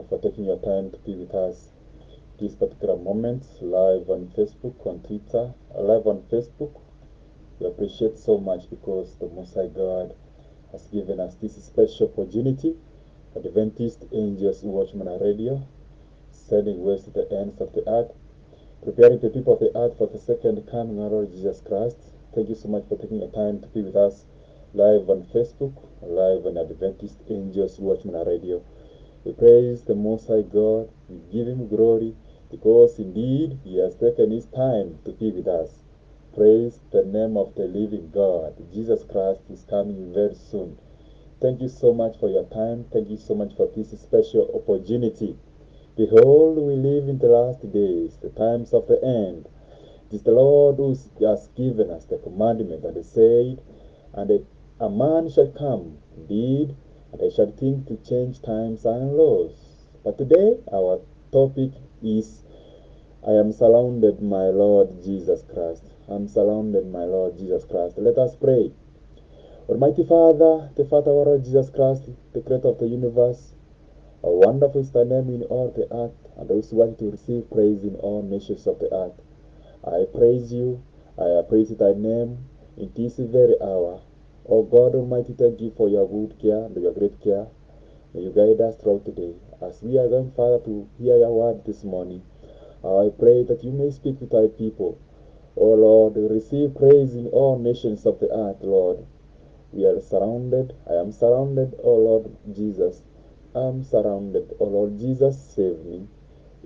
for taking your time to be with us this particular moment, live on Facebook, on Twitter, live on Facebook. We appreciate so much because the Most High God has given us this special opportunity. Adventist Angels Watchman Radio, sending words to the ends of the earth, preparing the people of the earth for the second coming of our Lord Jesus Christ. Thank you so much for taking the time to be with us live on Facebook, live on Adventist Angels Watchman Radio. We praise the Most High God, we give Him glory, because indeed He has taken His time to be with us. Praise the name of the living God. Jesus Christ is coming very soon. Thank you so much for your time. Thank you so much for this special opportunity. Behold, we live in the last days, the times of the end. It is the Lord who has given us the commandment, and He said, and a man shall come, indeed, and I shall think to change times and laws. But today, our topic is, I am surrounded, my Lord Jesus Christ. I am surrounded, my Lord Jesus Christ. Let us pray. Almighty Father, the Father of our Lord Jesus Christ, the Creator of the universe, how wonderful is thy name in all the earth, and those who want to receive praise in all nations of the earth. I praise you, I praise thy name in this very hour. O God Almighty, thank you for your good care and your great care. May you guide us throughout the day. As we are going, Father, to hear your word this morning, I pray that you may speak to thy people. O Lord, receive praise in all nations of the earth, Lord. We are surrounded. I am surrounded, O Lord Jesus. I am surrounded. O Lord Jesus, save me,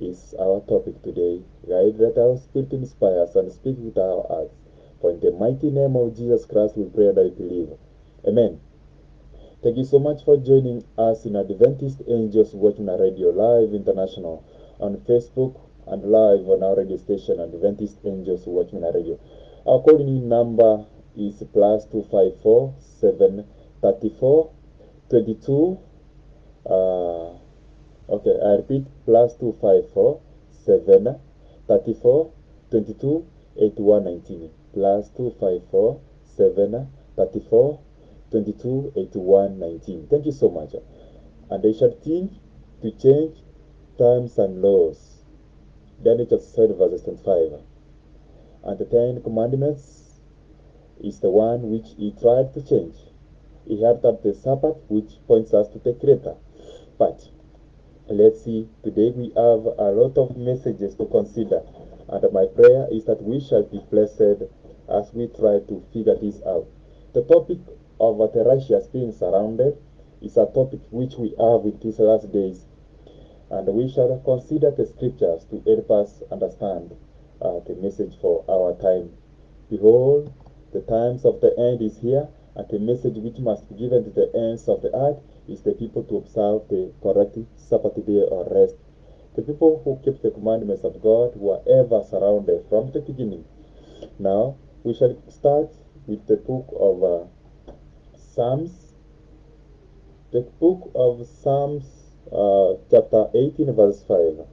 is our topic today. Guide that our spirit inspire us and speak with our hearts. For in the mighty name of Jesus Christ we pray and I believe. Amen. Thank you so much for joining us in Adventist Angels Watchman Radio Live International on Facebook and live on our radio station Adventist Angels Watchman Radio. Our calling number is plus 254 734 22. Okay, I repeat, plus 254 734 22 81 19. Plus 254 734 22 81 19. Thank you so much. And they shall think to change times and laws. Daniel chapter 7 verse 25. And the Ten Commandments is the one which he tried to change. He had that the Sabbath, which points us to the Creator. But let's see, today we have a lot of messages to consider, and my prayer is that we shall be blessed as we try to figure this out. The topic of the righteous being surrounded is a topic which we have in these last days, and we shall consider the scriptures to help us understand the message for our time. Behold, the times of the end is here, and the message which must be given to the ends of the earth is the people to observe the correct Sabbath day or rest. The people who keep the commandments of God were ever surrounded from the beginning. Now, we shall start with the book of Psalms. The book of Psalms, chapter 18, verse 5.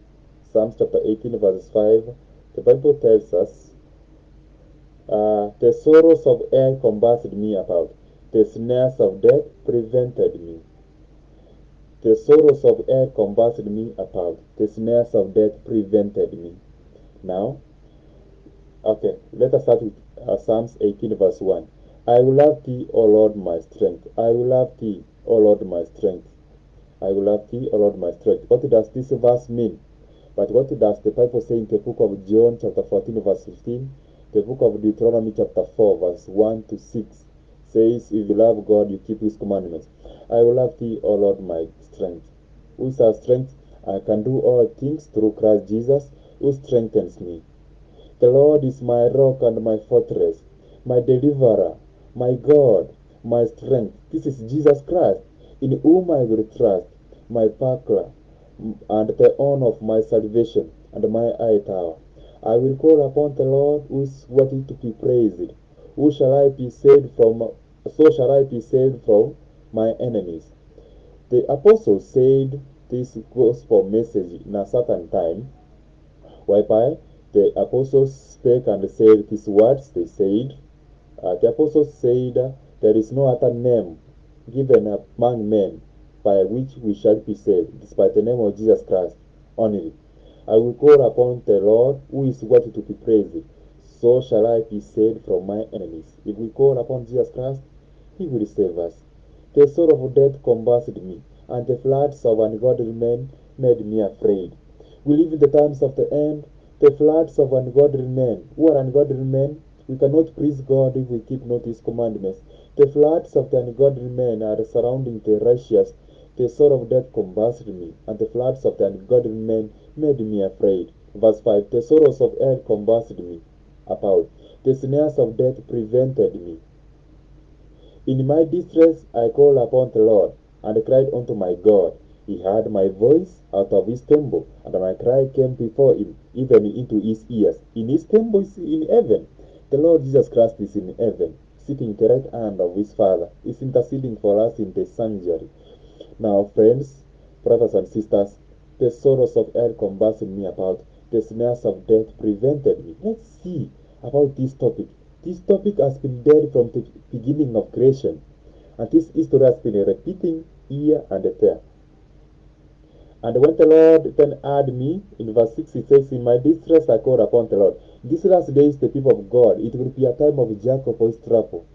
Psalms chapter 18, verse 5. The Bible tells us, the sorrows of hell compassed me about, the snares of death prevented me. The sorrows of hell compassed me about, the snares of death prevented me. Now, okay, let us start with Psalms 18, verse 1. I will love thee, O Lord, my strength. I will love thee, O Lord, my strength. I will love thee, O Lord, my strength. What does this verse mean? But what does the Bible say in the book of John, chapter 14, verse 15? The book of Deuteronomy, chapter 4, verse 1 to 6 says, if you love God, you keep His commandments. I will love thee, O Lord, my strength. Who is our strength? I can do all things through Christ Jesus, who strengthens me. The Lord is my rock and my fortress, my deliverer, my God, my strength. This is Jesus Christ, in whom I will trust, my buckler, and the horn of my salvation, and my high tower. I will call upon the Lord, who is worthy to be praised. Who shall I be saved from? So shall I be saved from my enemies. The apostles said this gospel message in a certain time, whereby the apostles spake and said these words. They said, the apostles said, there is no other name given among men by which we shall be saved, despite the name of Jesus Christ only. I will call upon the Lord, who is worthy to be praised. So shall I be saved from my enemies. If we call upon Jesus Christ, he will save us. The sword of death compassed me, and the floods of ungodly men made me afraid. We live in the times of the end. The floods of ungodly men. Who are ungodly men? We cannot please God if we keep not his commandments. The floods of the ungodly men are surrounding the righteous. The sword of death compassed me, and the floods of the ungodly men made me afraid. Verse 5. The sorrows of hell compassed me about. The snares of death prevented me. In my distress I called upon the Lord, and cried unto my God. He heard my voice out of his temple, and my cry came before him, even into his ears. In his temple is in heaven. The Lord Jesus Christ is in heaven, sitting at the right hand of his Father, is interceding for us in the sanctuary. Now, friends, brothers and sisters, the sorrows of hell compassed me about, the snares of death prevented me. Let's see about this topic. This topic has been there from the beginning of creation, and this history has been repeating here and there. And when the Lord then heard me, in verse 6 it says, in my distress I called upon the Lord. These last days, the people of God, it will be a time of Jacob for his trouble.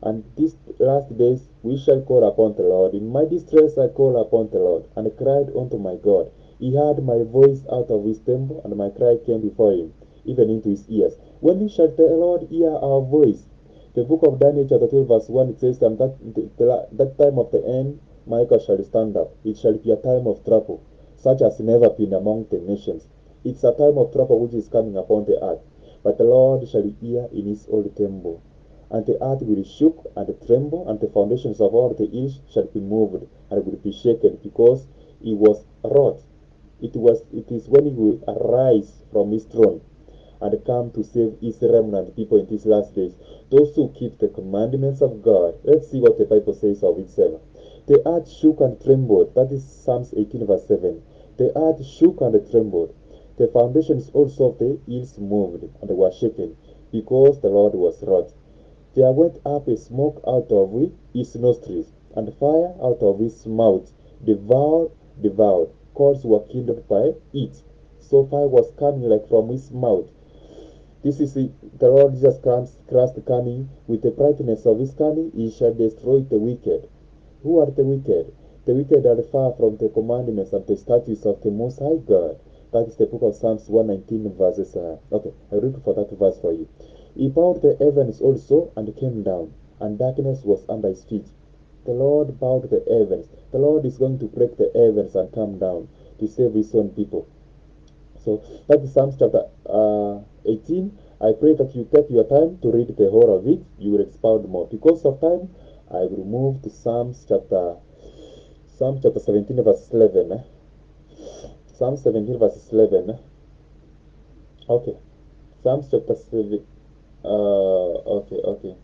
And these last days we shall call upon the Lord. In my distress I called upon the Lord, and cried unto my God. He heard my voice out of his temple, and my cry came before him, even into his ears. When shall the Lord hear our voice? The book of Daniel chapter 12 verse 1, it says, and that time of the end, Michael shall stand up. It shall be a time of trouble, such as never been among the nations. It's a time of trouble which is coming upon the earth. But the Lord shall hear in his holy temple. And the earth will shake and tremble, and the foundations of all the hills shall be moved, and will be shaken, because he was wroth. It is when he will arise from his throne and come to save his remnant people in these last days, those who keep the commandments of God. Let's see what the Bible says of itself. The earth shook and trembled. That is Psalms 18 verse 7. The earth shook and trembled. The foundations also of the hills moved and were shaken, because the Lord was wroth. There went up a smoke out of his nostrils, and fire out of his mouth. Devoured. Coals were kindled by it. So fire was coming like from his mouth. This is the Lord Jesus Christ coming. With the brightness of his coming, he shall destroy the wicked. Who are the wicked? The wicked are far from the commandments and the statutes of the Most High God. That is the book of Psalms 119 verses. Okay, I read for that verse for you. He bowed the heavens also and came down, and darkness was under his feet. The Lord bowed the heavens. The Lord is going to break the heavens and come down to save his own people. So that is Psalms chapter 18. I pray that you take your time to read the whole of it. You will expound more. Because of time, I will move to Psalms chapter 17 verse 11. Psalm 17 verse 11. Okay. Psalms chapter 7. Okay.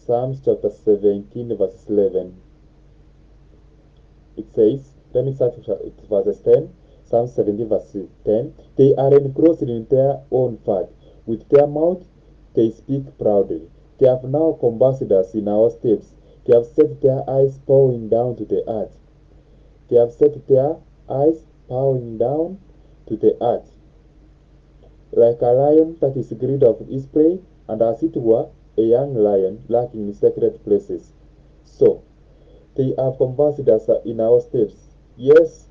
Psalms chapter 17 verse 11. It says, let me start with verse 10. Psalm 17 verse 10. They are engrossed in their own fat. With their mouth they speak proudly. They have now compassed us in our steps. They have set their eyes bowing down to the earth. They have set their eyes bowing down to the earth. Like a lion that is greedy of his prey, and as it were, a young lion lurking in secret places. So, they have compassed us in our steps. Yes,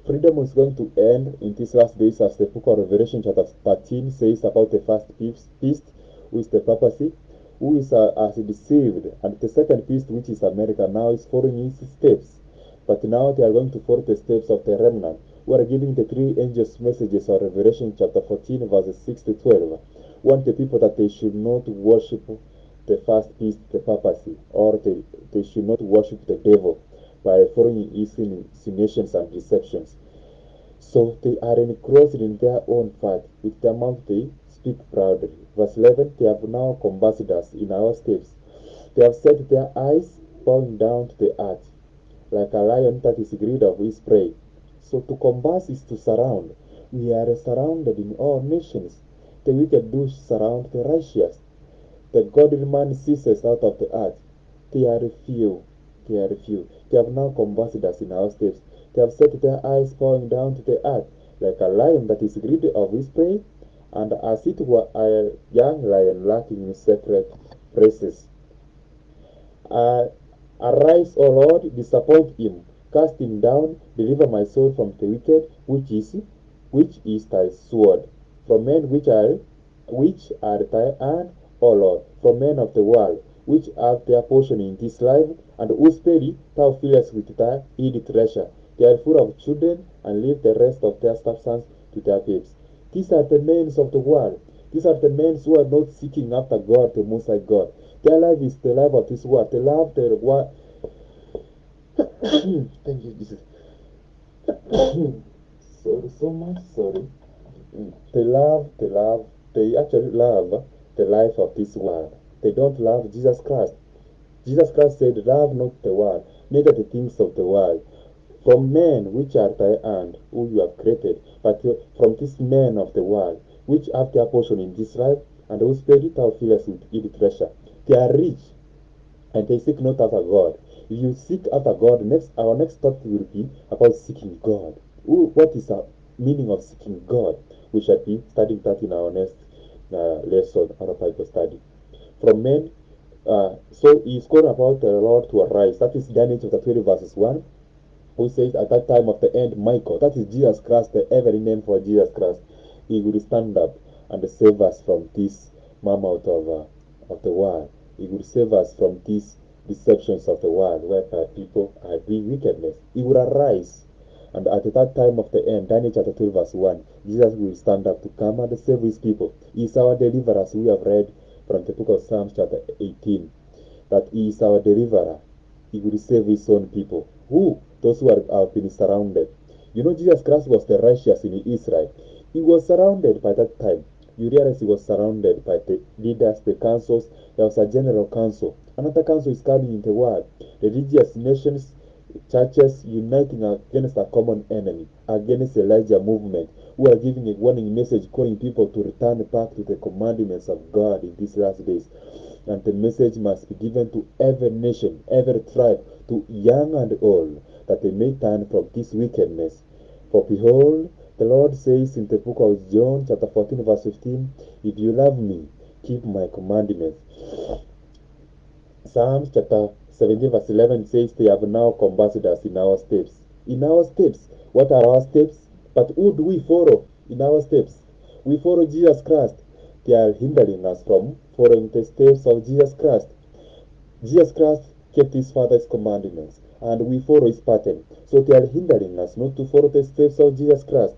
freedom is going to end in these last days, as the book of Revelation chapter 13 says about the first beast, who is the papacy, who is as deceived, and the second beast, which is America, now is following his steps. But now they are going to follow the steps of the remnant, who are giving the three angels messages of Revelation chapter 14, verses 6 to 12. Want the people that they should not worship the first beast, the papacy, or they should not worship the devil by following his insinuations and deceptions. So they are engrossed in their own fat. With their mouth they speak proudly. Verse 11, they have now compassed us in our steps. They have set their eyes bowing down to the earth, like a lion that is greedy of his prey. So to compass is to surround. We are surrounded in all nations. The wicked do surround the righteous. The godly man ceases out of the earth. They are few. They are few. They have now conversed us in our steps. They have set their eyes falling down to the earth, like a lion that is greedy of his prey, and as it were a young lion lacking in sacred places. Uh, Arise, O Lord, disappoint him, cast him down, deliver my soul from the wicked, which is thy sword, from men which are thy hand, O Lord, from men of the world, which have their portion in this life, and whose belly thou fillest with thy hid treasure. They are full of children, and leave the rest of their substance to their babes. These are the men of the world. These are the men who are not seeking after God, the Most High God. Their life is the life of this world. They love the world. Thank you, Jesus. Sorry, so much. Sorry. They actually love the life of this world. They don't love Jesus Christ. Jesus Christ said, love not the world, neither the things of the world. From men which are thy hand, who you have created, but from these men of the world, which have their portion in this life, and whose spirit thou fillest with evil treasure. They are rich, and they seek not after God. If you seek after God, our next topic will be about seeking God. What is the meaning of seeking God? We shall be studying that in our next lesson, our Bible study. From men, so he is called about the Lord to arise. That is Daniel chapter 20, verses 1, who says, at that time of the end, Michael, that is Jesus Christ, the every name for Jesus Christ, he will stand up and save us from this mammoth of the world. He will save us from these deceptions of the world, whereby people are doing wickedness. He will arise. And at that time of the end, Daniel chapter 12, verse 1, Jesus will stand up to come and save his people. He is our deliverer, as we have read from the book of Psalms chapter 18, that he is our deliverer. He will save his own people. Who? Those who have been surrounded. You know, Jesus Christ was the righteous in Israel. He was surrounded by that time. You realize he was surrounded by the leaders, the councils. There was a general council. Another council is coming in the world. Religious nations, churches uniting against a common enemy, against the Elijah movement, who are giving a warning message calling people to return back to the commandments of God in these last days. And the message must be given to every nation, every tribe, to young and old, that they may turn from this wickedness. For behold, the Lord says in the book of John, chapter 14, verse 15, if you love me, keep my commandments. Psalms chapter 17, verse 11 says, they have now conversed us in our steps. In our steps. What are our steps? But who do we follow in our steps? We follow Jesus Christ. They are hindering us from following the steps of Jesus Christ. Jesus Christ kept his Father's commandments, and we follow his pattern. So they are hindering us not to follow the steps of Jesus Christ.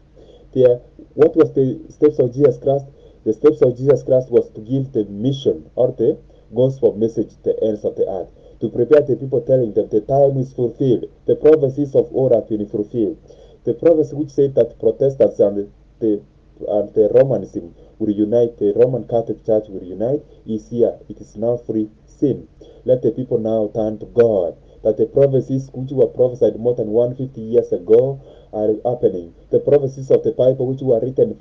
What was the steps of Jesus Christ? The steps of Jesus Christ was to give the mission or the gospel message to the ends of the earth, to prepare the people, telling them the time is fulfilled. The prophecies of old have been fulfilled. The prophecy which said that Protestants and the Romanism will unite, the Roman Catholic Church will unite, is here. It is now free sin. Let the people now turn to God. That the prophecies which were prophesied more than 150 years ago are happening. The prophecies of the Bible which were written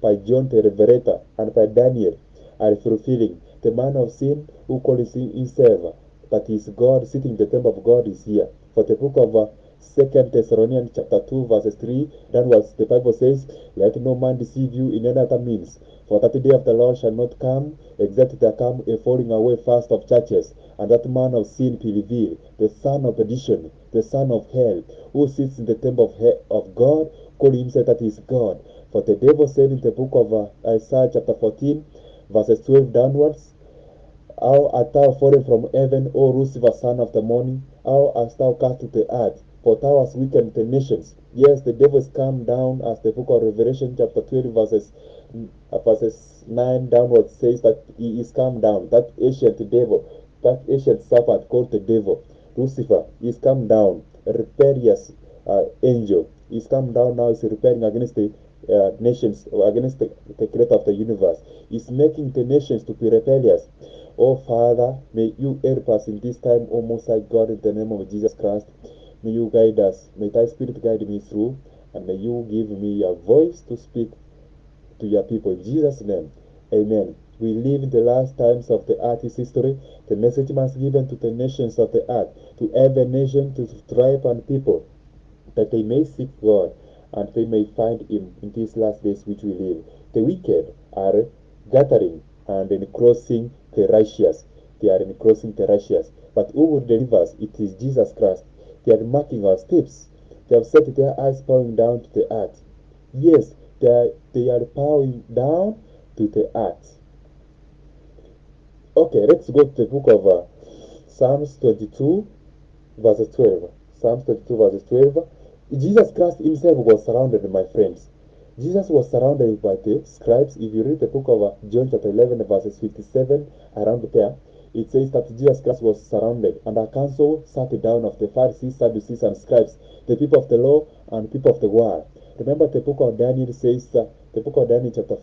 by John the Revelator and by Daniel are fulfilling. The man of sin who calls himself that is God sitting in the temple of God is here. For the book of 2 Thessalonians chapter 2 verses 3, that was the Bible says, let no man deceive you in any other means. For that day of the Lord shall not come, except there come a falling away fast of churches, and that man of sin be revealed, the son of perdition, the son of hell, who sits in the temple of God, calling himself that he is God. For the devil said in the book of Isaiah chapter 14, verses 12 downwards, how art thou fallen from heaven, O Lucifer, son of the morning? How hast thou cast to the earth? For thou hast weakened the nations. Yes, the devil is come down, as the book of Revelation chapter 20 verses 9 downwards says that he is come down. That ancient devil, that ancient serpent called the devil, Lucifer, is come down, a rebellious angel. He's come down now, is rebelling against the nations, against the creator of the universe. He's making the nations to be rebellious. Oh Father, may you help us in this time, O Most High God, in the name of Jesus Christ. May you guide us. May thy spirit guide me through, and may you give me your voice to speak to your people. In Jesus' name, amen. We live in the last times of the earth's history. The message must be given to the nations of the earth, to every nation, to tribe and people, that they may seek God and they may find Him in these last days which we live. The wicked are gathering and crossing the righteous. They are crossing the righteous. But who will deliver us? It is Jesus Christ. They are marking our steps. They have set their eyes bowing down to the earth. Yes, they are bowing down to the earth. Okay, let's go to the book of Psalms 22, verses 12. Psalms 22, verses 12. Jesus Christ himself was surrounded, my friends. Jesus was surrounded by the scribes. If you read the book of John chapter 11, verses 57, around there, it says that Jesus Christ was surrounded, and a council sat down of the Pharisees, Sadducees, and scribes, the people of the law and people of the world. Remember the book of Daniel says, the book of Daniel chapter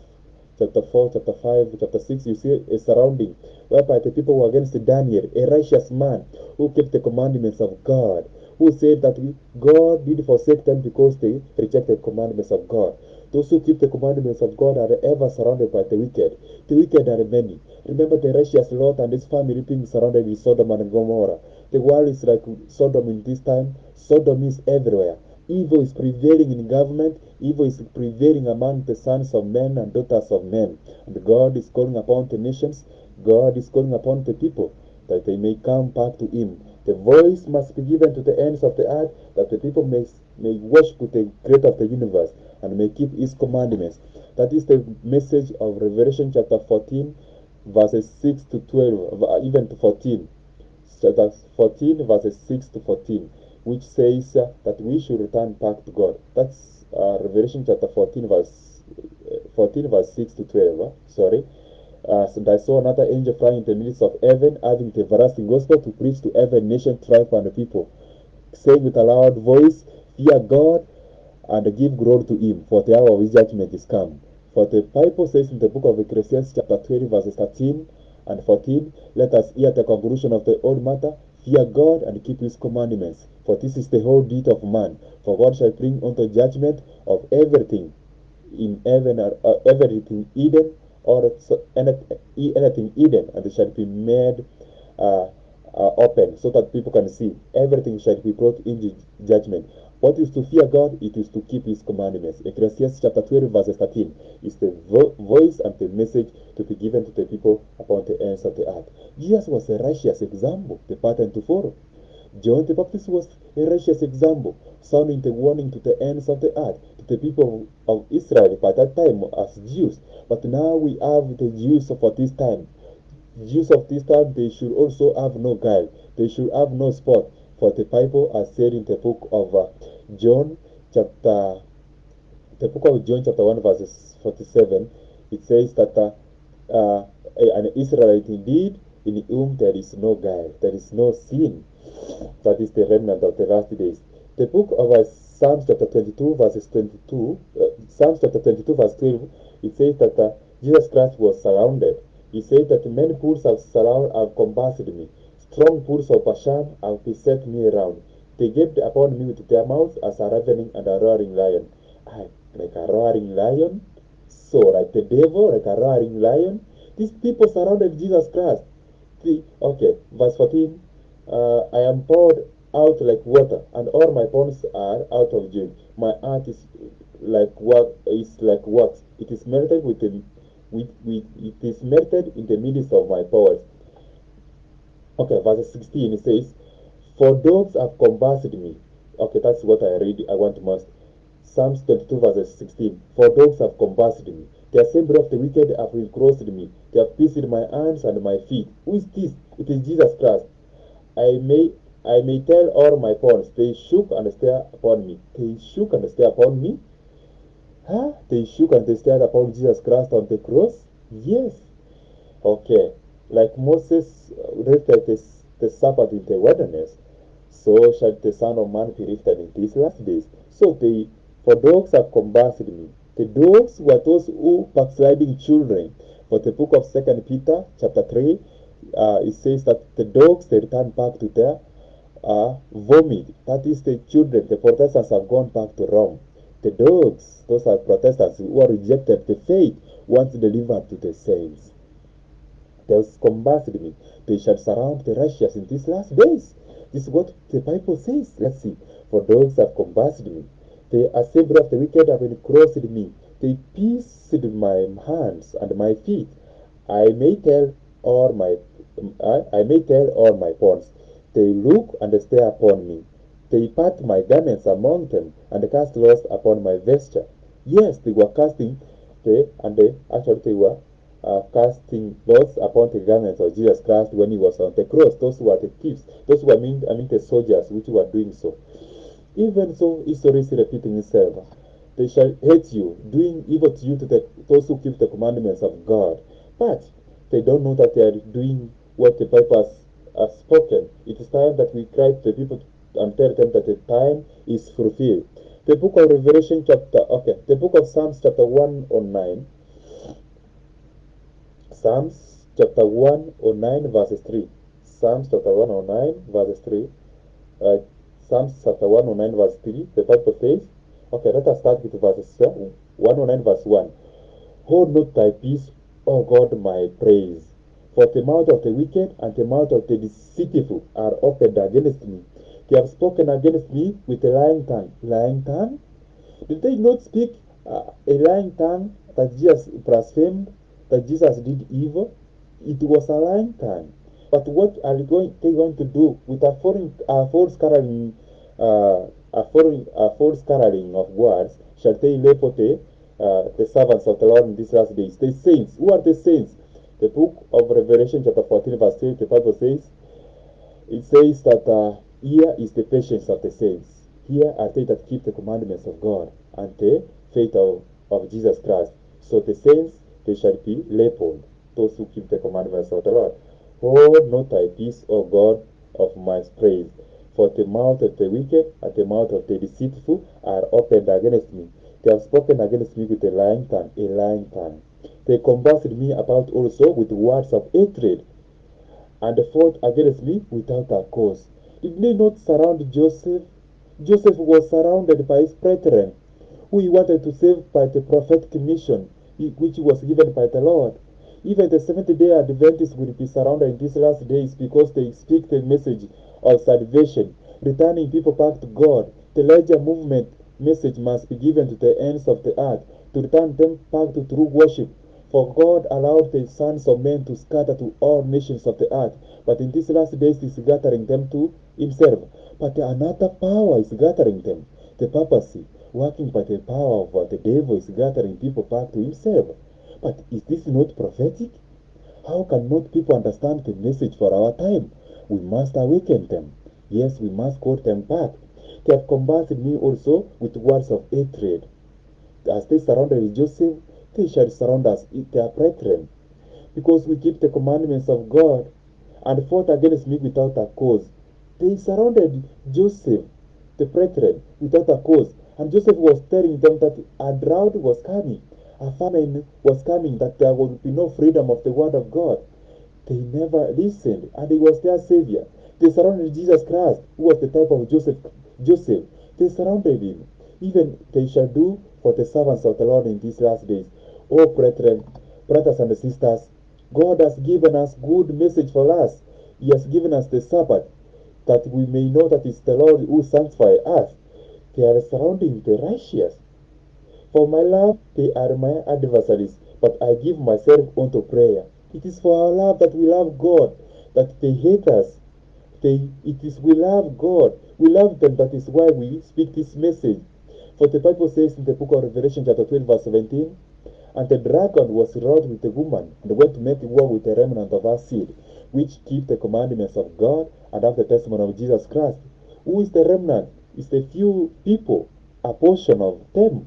4, chapter 5, chapter 6, you see a surrounding whereby the people were against Daniel, a righteous man who kept the commandments of God, who said that God did forsake them because they rejected commandments of God. Those who keep the commandments of God are ever surrounded by the wicked. The wicked are many. Remember the righteous Lot and his family being surrounded with Sodom and Gomorrah. The world is like Sodom in this time. Sodom is everywhere. Evil is prevailing in government. Evil is prevailing among the sons of men and daughters of men. And God is calling upon the nations. God is calling upon the people that they may come back to Him. The voice must be given to the ends of the earth, that the people may worship the Creator of the universe and may keep His commandments. That is the message of Revelation chapter 14, verses 6 to 12, even to 14. Chapter 14, verses 6 to 14, which says that we should return back to God. That's Revelation chapter 14, verse 6 to 12. Sorry. And I saw another angel flying in the midst of heaven, having the everlasting gospel to preach to every nation, tribe, and people, saying with a loud voice, Fear God and give glory to Him, for the hour of His judgment is come. For the Bible says in the book of Ecclesiastes, chapter 20, verses 13 and 14, Let us hear the conclusion of the old matter, Fear God and keep His commandments, for this is the whole duty of man. For God shall bring unto judgment of everything in heaven, everything Eden, or anything hidden, and it shall be made open, so that people can see. Everything shall be brought into judgment. What is to fear God? It is to keep His commandments. Ecclesiastes chapter 12, verses 13 is the voice and the message to be given to the people upon the ends of the earth. Jesus was a righteous example, the pattern to follow. John the Baptist was a righteous example, sounding the warning to the ends of the earth, to the people of Israel by that time as Jews. But now we have the Jews of this time. Jews of this time, they should also have no guile. They should have no spot. For the Bible has said in the book of John, chapter the book of John, chapter 1, verses 47, it says that an Israelite indeed, in whom there is no guile, there is no sin. That is the remnant of the last days. The book of Psalms chapter 22, verses 22, Psalms chapter 22, verse 12, it says that Jesus Christ was surrounded. He said that many pools have compassed me. Strong pools of Bashan have beset me around. They gaped upon me with their mouths as a ravening and a roaring lion. Like a roaring lion? So, like the devil, like a roaring lion? These people surrounded Jesus Christ. Okay, verse 14. I am poured out like water, and all my bones are out of joint. My heart is like wax. It is melted it is melted in the midst of my powers. Okay, verse 16 it says, For dogs have compassed me. Okay, that's what I want most. Psalms 22 verse 16. For dogs have compassed me. The assembly of the wicked have enclosed me. They have pierced my hands and my feet. Who is this? It is Jesus Christ. I may I may tell all my bones. They shook and stared upon me. They shook and stared upon me. Huh? They shook and they stared upon Jesus Christ on the cross? Yes. Okay. Like Moses lifted the Sabbath in the wilderness, so shall the Son of Man be lifted in these last days. For dogs have compassed me. The dogs were those who backsliding children. For the book of 2 Peter chapter 3, it says that the dogs, they return back to their vomit. That is the children. The Protestants have gone back to Rome. The dogs, those are Protestants who are rejected the faith once delivered to the saints. They have compassed me. They shall surround the righteous in these last days. This is what the Bible says. Let's see. For dogs have compassed me. The assembly of the wicked have encroached me. They pierced my hands and my feet. I may tell all my I may tell all my bonds. They look and stare upon me. They part my garments among them and cast lots upon my vesture. Yes, they were casting they were casting lots upon the garments of Jesus Christ when he was on the cross. Those were the thieves. Those were the soldiers which were doing so. Even so, history is repeating itself. They shall hate you, doing evil to you to those who keep the commandments of God. But they don't know that they are doing what the Bible has spoken. It is time that we cry to the people and tell them that the time is fulfilled. The book of Revelation the book of Psalms chapter 109. Psalms chapter 109 verses 3. Psalms chapter 109 verses 3. Uh, Psalms chapter 109 verse 3, the Bible says, okay, let us start with verse 109 verse 1. Hold not thy peace, O God, my praise. For the mouth of the wicked and the mouth of the deceitful are opened against me. They have spoken against me with a lying tongue. Lying tongue? Did they not speak a lying tongue that Jesus blasphemed, that Jesus did evil? It was a lying tongue. But what are they going to do with false caroling, false caroling of words? Shall they label the servants of the Lord in these last days? The saints. Who are the saints? The book of Revelation, chapter 14, verse 3, the Bible says, it says that here is the patience of the saints. Here are they that keep the commandments of God and the faith of Jesus Christ. So the saints, they shall be labeled, those who keep the commandments of the Lord. Hold not thy peace, O God of my praise, for the mouth of the wicked and the mouth of the deceitful are opened against me. They have spoken against me with a lying tongue, a lying tongue. They compassed me about also with words of hatred, and fought against me without a cause. Did they not surround Joseph? Joseph was surrounded by his brethren, who he wanted to save by the prophetic mission which was given by the Lord. Even the Seventh-day Adventists will be surrounded in these last days because they speak the message of salvation, returning people back to God. The larger movement message must be given to the ends of the earth to return them back to true worship. For God allowed the sons of men to scatter to all nations of the earth, but in these last days He is gathering them to Himself. But another power is gathering them. The papacy, working by the power of the devil, is gathering people back to himself. But is this not prophetic? How can not people understand the message for our time? We must awaken them. Yes, we must call them back. They have combated me also with words of hatred. As they surrounded Joseph, they shall surround us, their brethren, because we keep the commandments of God, and fought against me without a cause. They surrounded Joseph, the brethren, without a cause, and Joseph was telling them that a drought was coming, a famine was coming, that there would be no freedom of the word of God. They never listened, and he was their savior. They surrounded Jesus Christ, who was the type of Joseph. They surrounded him. Even they shall do for the servants of the Lord in these last days. Oh, brethren, brothers and sisters, God has given us good message for us. He has given us the Sabbath, that we may know that it's the Lord who sanctifies us. They are surrounding the righteous. For my love, they are my adversaries, but I give myself unto prayer. It is for our love that we love God, that they hate us. It is we love God. We love them. That is why we speak this message. For the Bible says in the book of Revelation, chapter 12, verse 17, and the dragon was wroth with the woman, and went to make war with the remnant of her seed, which keep the commandments of God and have the testimony of Jesus Christ. Who is the remnant? It's the few people, a portion of them,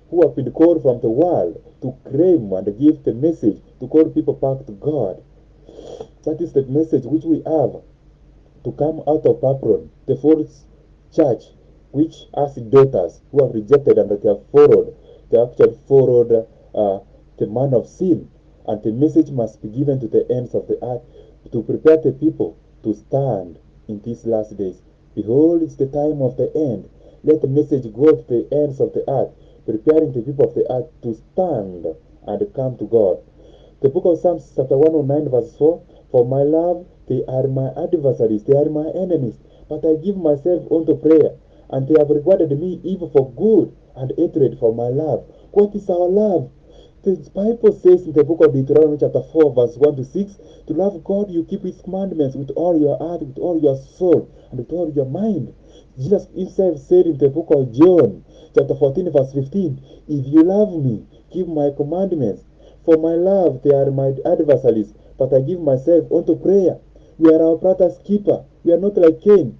who have been called from the world to claim and give the message to call people back to God. That is the message which we have to come out of Babylon, the false church, which has daughters who have rejected and they have followed. They actually followed the man of sin, and the message must be given to the ends of the earth to prepare the people to stand in these last days. Behold, it's the time of the end. Let the message go to the ends of the earth, preparing the people of the earth to stand and come to God. The book of Psalms chapter 109 verse 4, for my love, they are my adversaries, they are my enemies, but I give myself unto prayer, and they have regarded me evil for good, and hatred for my love. What is our love? The Bible says in the book of Deuteronomy chapter 4 verse 1 to 6, to love God you keep his commandments with all your heart, with all your soul, and with all your mind. Jesus himself said in the book of John chapter 14 verse 15, if you love me, keep my commandments. For my love they are my adversaries, but I give myself unto prayer. We are our brother's keeper. We are not like Cain.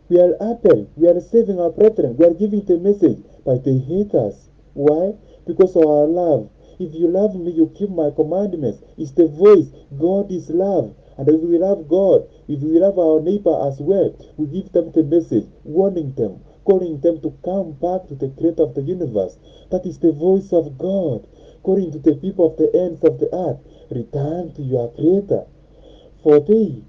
We are Abel. We are saving our brethren. We are giving the message, but they hate us. Why? Because of our love. If you love me, you keep my commandments. It's the voice. God is love. And if we love God, if we love our neighbor as well, we give them the message, warning them, calling them to come back to the creator of the universe. That is the voice of God, calling to the people of the ends of the earth, return to your creator. For they,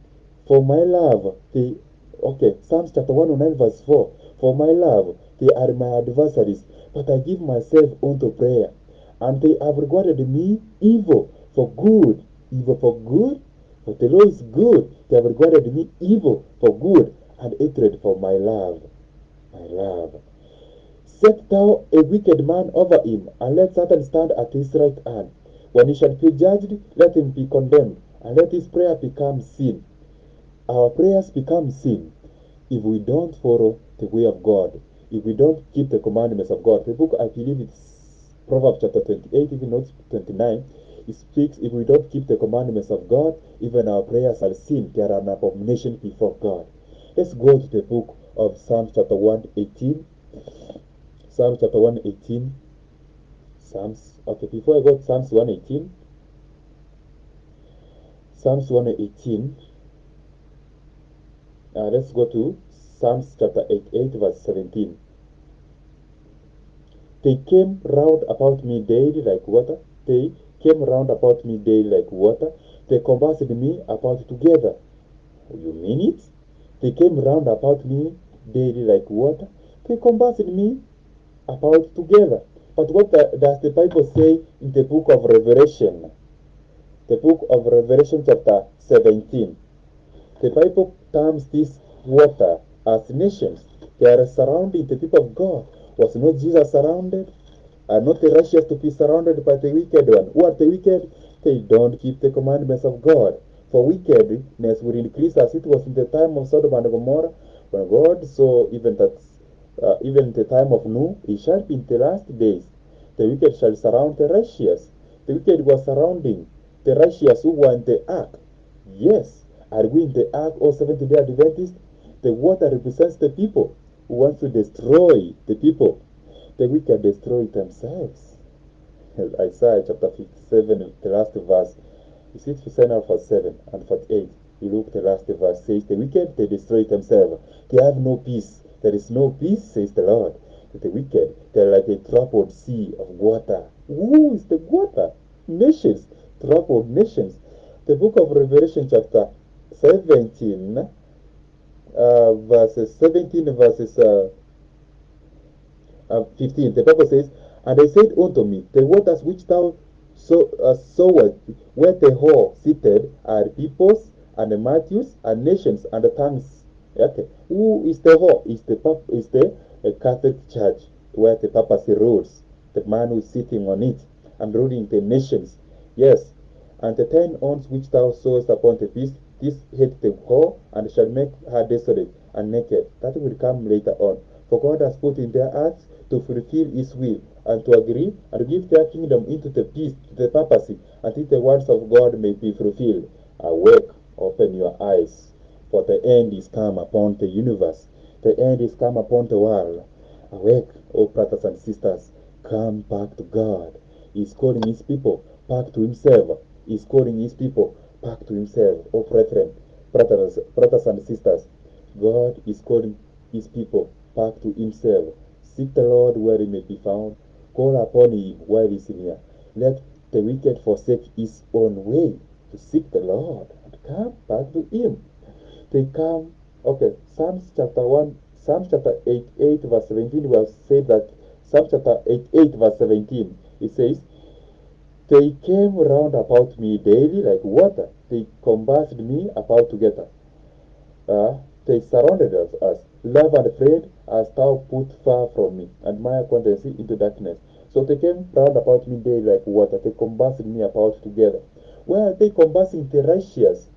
for my love, they, okay, Psalms chapter 109 verse 4, for my love, they are my adversaries, but I give myself unto prayer, and they have regarded me evil for good, evil for good, for the Lord is good, they have regarded me evil for good, and hatred for my love, my love. Set thou a wicked man over him, and let Satan stand at his right hand. When he shall be judged, let him be condemned, and let his prayer become sin. Our prayers become sin if we don't follow the way of God, if we don't keep the commandments of God. The book, I believe it's Proverbs chapter 28, even not 29, it speaks, if we don't keep the commandments of God, even our prayers are sin. They are an abomination before God. Let's go to the book of Psalms chapter 118. Psalms chapter 118. Psalms, okay, before I go to Psalms 118, Psalms 118, let's go to Psalms chapter 88 verse 17. They came round about me daily like water. They came round about me daily like water. They compassed me about together. You mean it? They came round about me daily like water. They compassed me about together. But what does the Bible say in the book of Revelation? The book of Revelation chapter 17. The Bible terms this water as nations. They are surrounding the people of God. Was not Jesus surrounded? Are not the righteous to be surrounded by the wicked one? Who are the wicked? They don't keep the commandments of God. For wickedness will increase as it was in the time of Sodom and Gomorrah, when God saw even that even the time of Noah, it shall be in the last days. The wicked shall surround the righteous. The wicked were surrounding the righteous who were in the ark. Yes, are we in the ark or Seventh-day Adventist? The water represents the people who want to destroy the people. The wicked destroy themselves. Isaiah chapter 57, the last verse. You see, 59 verse 7 and 48. You look, the last verse says, the wicked, they destroy themselves. They have no peace. There is no peace, says the Lord. To the wicked, they're like a troubled sea of water. Who is the water? Nations, troubled nations. The book of Revelation chapter 17, verses 17 verses 15. The Bible says, and they said unto me, the waters which thou sawest where the whore seated are peoples and multitudes and nations and tongues. Okay, who is the whore? Is the Catholic Church where the papacy rules, the man who is sitting on it and ruling the nations. Yes, and the 10 horns which thou sawest upon the beast, this hate the whore and shall make her desolate and naked. That will come later on. For God has put in their hearts to fulfill his will and to agree and to give their kingdom into the peace, to the papacy, until the words of God may be fulfilled. Awake, open your eyes, for the end is come upon the universe. The end is come upon the world. Awake, O brothers and sisters, come back to God. He's calling his people back to himself. He's calling his people back to himself. O brethren, brothers and sisters, God is calling his people back to himself. Seek the Lord where he may be found. Call upon him while he is near. Let the wicked forsake his own way to seek the Lord and come back to him. They come, okay, Psalms chapter 88 verse 17 will say that, Psalms chapter 88 verse 17, it says, They came round about me daily like water. They compassed me about together. They surrounded us. Love and afraid as thou put far from me, and my acquaintance into darkness. So they came round about me daily like water. They compassed me about together. Where are they compassing the righteous?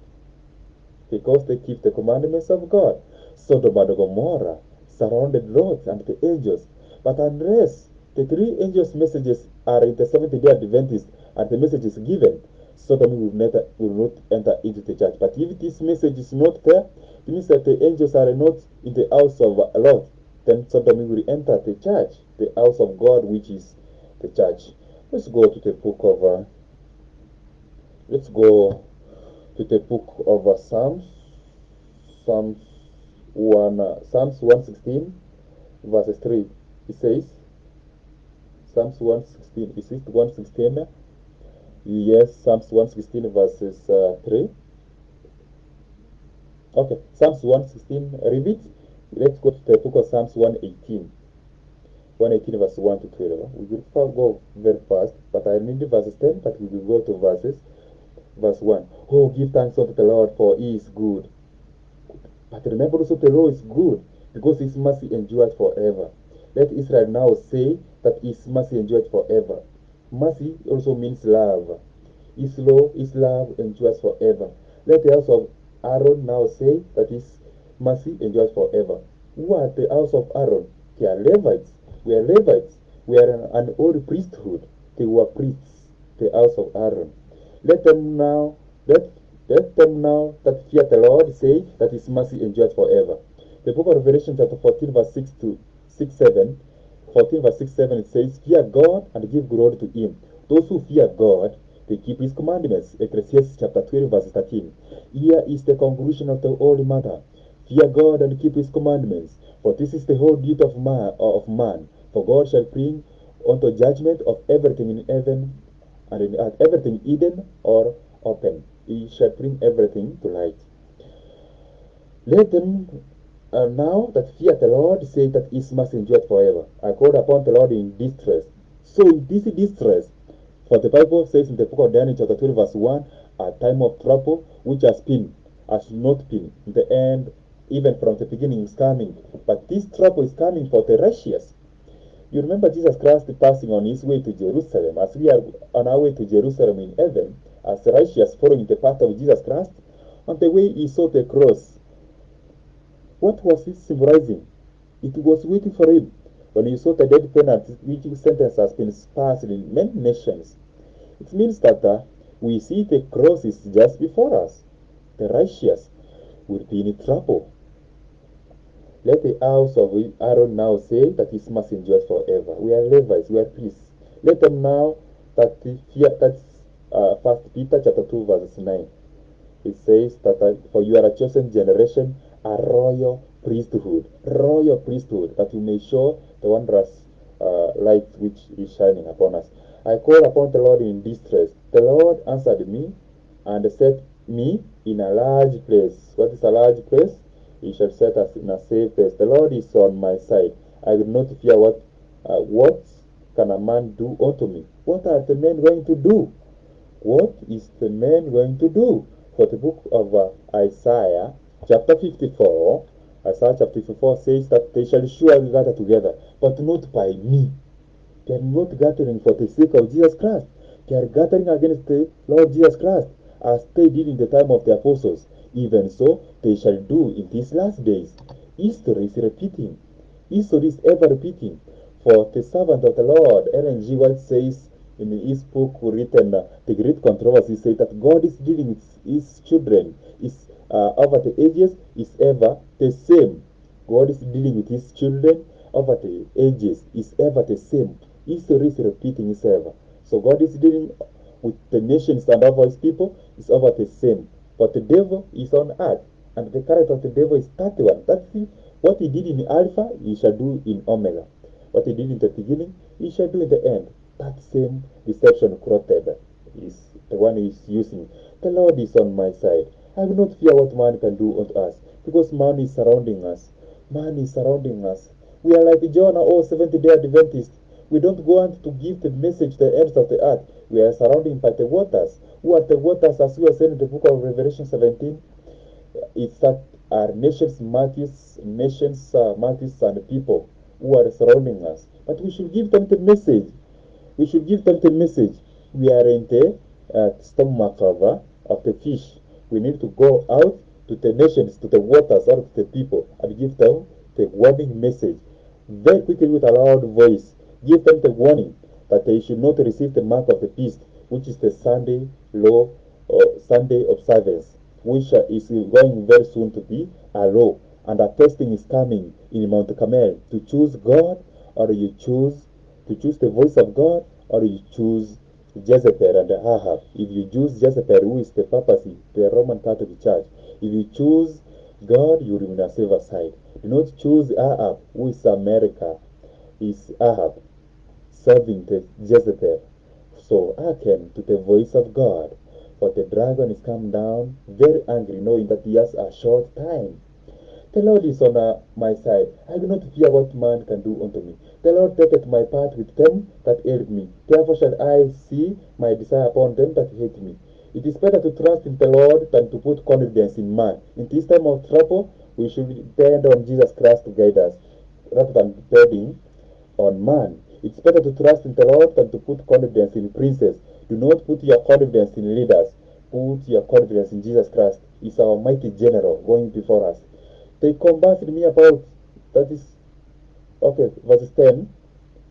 Because they keep the commandments of God. Sodom and Gomorrah surrounded Lot and the angels. But unless the three angels' messages are in the Seventh-day Adventist and the message is given, Sodom will not enter into the church. But if this message is not there, it means that the angels are not in the house of Lot. Then Sodom will enter the church, the house of God, which is the church. Let's go to the book of let's go to the book of Psalms. Psalms 116 verses 3. It says, Psalms 116, is it 116? Yes, Psalms 116 verses 3. Okay, Psalms 116, read it. Let's go to the book of Psalms 118. 118 verse 1 to 12. We will go very fast, but I need verses 10, but we will go to verse 1. Oh, give thanks unto the Lord, for he is good. But remember also the Lord is good, because his mercy endures forever. Let Israel now say that his mercy endures forever. Mercy also means love. His law, his love endures forever. Let the house of Aaron now say that his mercy endures forever. Who are the house of Aaron? They are Levites. We are Levites. We are an old priesthood. They were priests, the house of Aaron. Let them now, let, let them now that fear the Lord say that his mercy endures forever. The book of Revelation chapter 14 verse 6 to 6, 7. 14 verse 6, 7 it says, fear God and give glory to him. Those who fear God, they keep his commandments. Ecclesiastes chapter 12 verse 13. Here is the conclusion of the whole matter. Fear God and keep his commandments, for this is the whole duty of man. For God shall bring unto judgment of everything in heaven and in earth, everything hidden or open. He shall bring everything to light. Let them now that fear the Lord say that his mercy endureth forever. I called upon the Lord in distress. So in this distress, for the Bible says in the book of Daniel chapter 12 verse 1, a time of trouble which has not been in the end, even from the beginning is coming. But this trouble is coming for the righteous. You remember Jesus Christ passing on his way to Jerusalem, as we are on our way to Jerusalem in heaven, as righteous following the path of Jesus Christ. On the way he saw the cross. What was it symbolizing? It was waiting for him. When he saw the death penalty, which sentence has been passed in many nations, it means that we see the cross is just before us. The righteous will be in trouble. Let the house of Aaron now say that his mercy endures forever. We are Levites, we are priests. Let them now that fear. That's First Peter chapter 2 verse 9. It says that for you are a chosen generation, a royal priesthood, that you may show the wondrous light which is shining upon us. I called upon the Lord in distress. The Lord answered me and set me in a large place. What is a large place? He shall set us in a safe place. The Lord is on my side. I will not fear what can a man do unto me. What are the men going to do? What is the man going to do? For the book of Isaiah chapter 54, Isaiah chapter 54 says that they shall surely gather together, but not by me. They are not gathering for the sake of Jesus Christ. They are gathering against the Lord Jesus Christ, as they did in the time of the apostles. Even so, they shall do in these last days. History is repeating. History is ever repeating. For the servant of the Lord, Ellen G. White, says in his book written, The Great Controversy, says that God is dealing with his children, is over the ages, is ever the same. God is dealing with his children over the ages, is ever the same. History is repeating itself. So God is dealing with the nations and over his people is over the same. But the devil is on earth, and the character of the devil is 31. That's what he did in Alpha, he shall do in Omega. What he did in the beginning, he shall do in the end. That same deception corrupted is the one he is using. The Lord is on my side. I will not fear what man can do unto us, because man is surrounding us. Man is surrounding us. We are like Jonah, Seventh-day Adventists. We don't go out to give the message to the ends of the earth. We are surrounded by the waters. Who are the waters, as we are saying in the book of Revelation 17? It's that are nations, and people who are surrounding us. But we should give them the message. We should give them the message. We are in the stomach of the fish. We need to go out to the nations, to the waters, out to the people, and give them the warning message. Very quickly, with a loud voice, give them the warning that they should not receive the mark of the beast, which is the Sunday law or Sunday observance, which is going very soon to be a law. And a testing is coming in Mount Carmel to choose God, or you choose the voice of God, or you choose Jezebel and Ahab. If you choose Jezebel, who is the papacy, the Roman Catholic Church, if you choose God, you will on a safer side. Do not choose Ahab, who is America, is Ahab, serving the Jezebel. So hearken to the voice of God, for the dragon is come down very angry, knowing that he has a short time. The Lord is on my side. I do not fear what man can do unto me. The Lord taketh my part with them that hate me. Therefore shall I see my desire upon them that hate me. It is better to trust in the Lord than to put confidence in man. In this time of trouble, we should depend on Jesus Christ to guide us, rather than depending on man. It's better to trust in the Lord than to put confidence in princes. Do not put your confidence in leaders. Put your confidence in Jesus Christ. He's our mighty general going before us. They conversed me about, that is, okay, verse 10,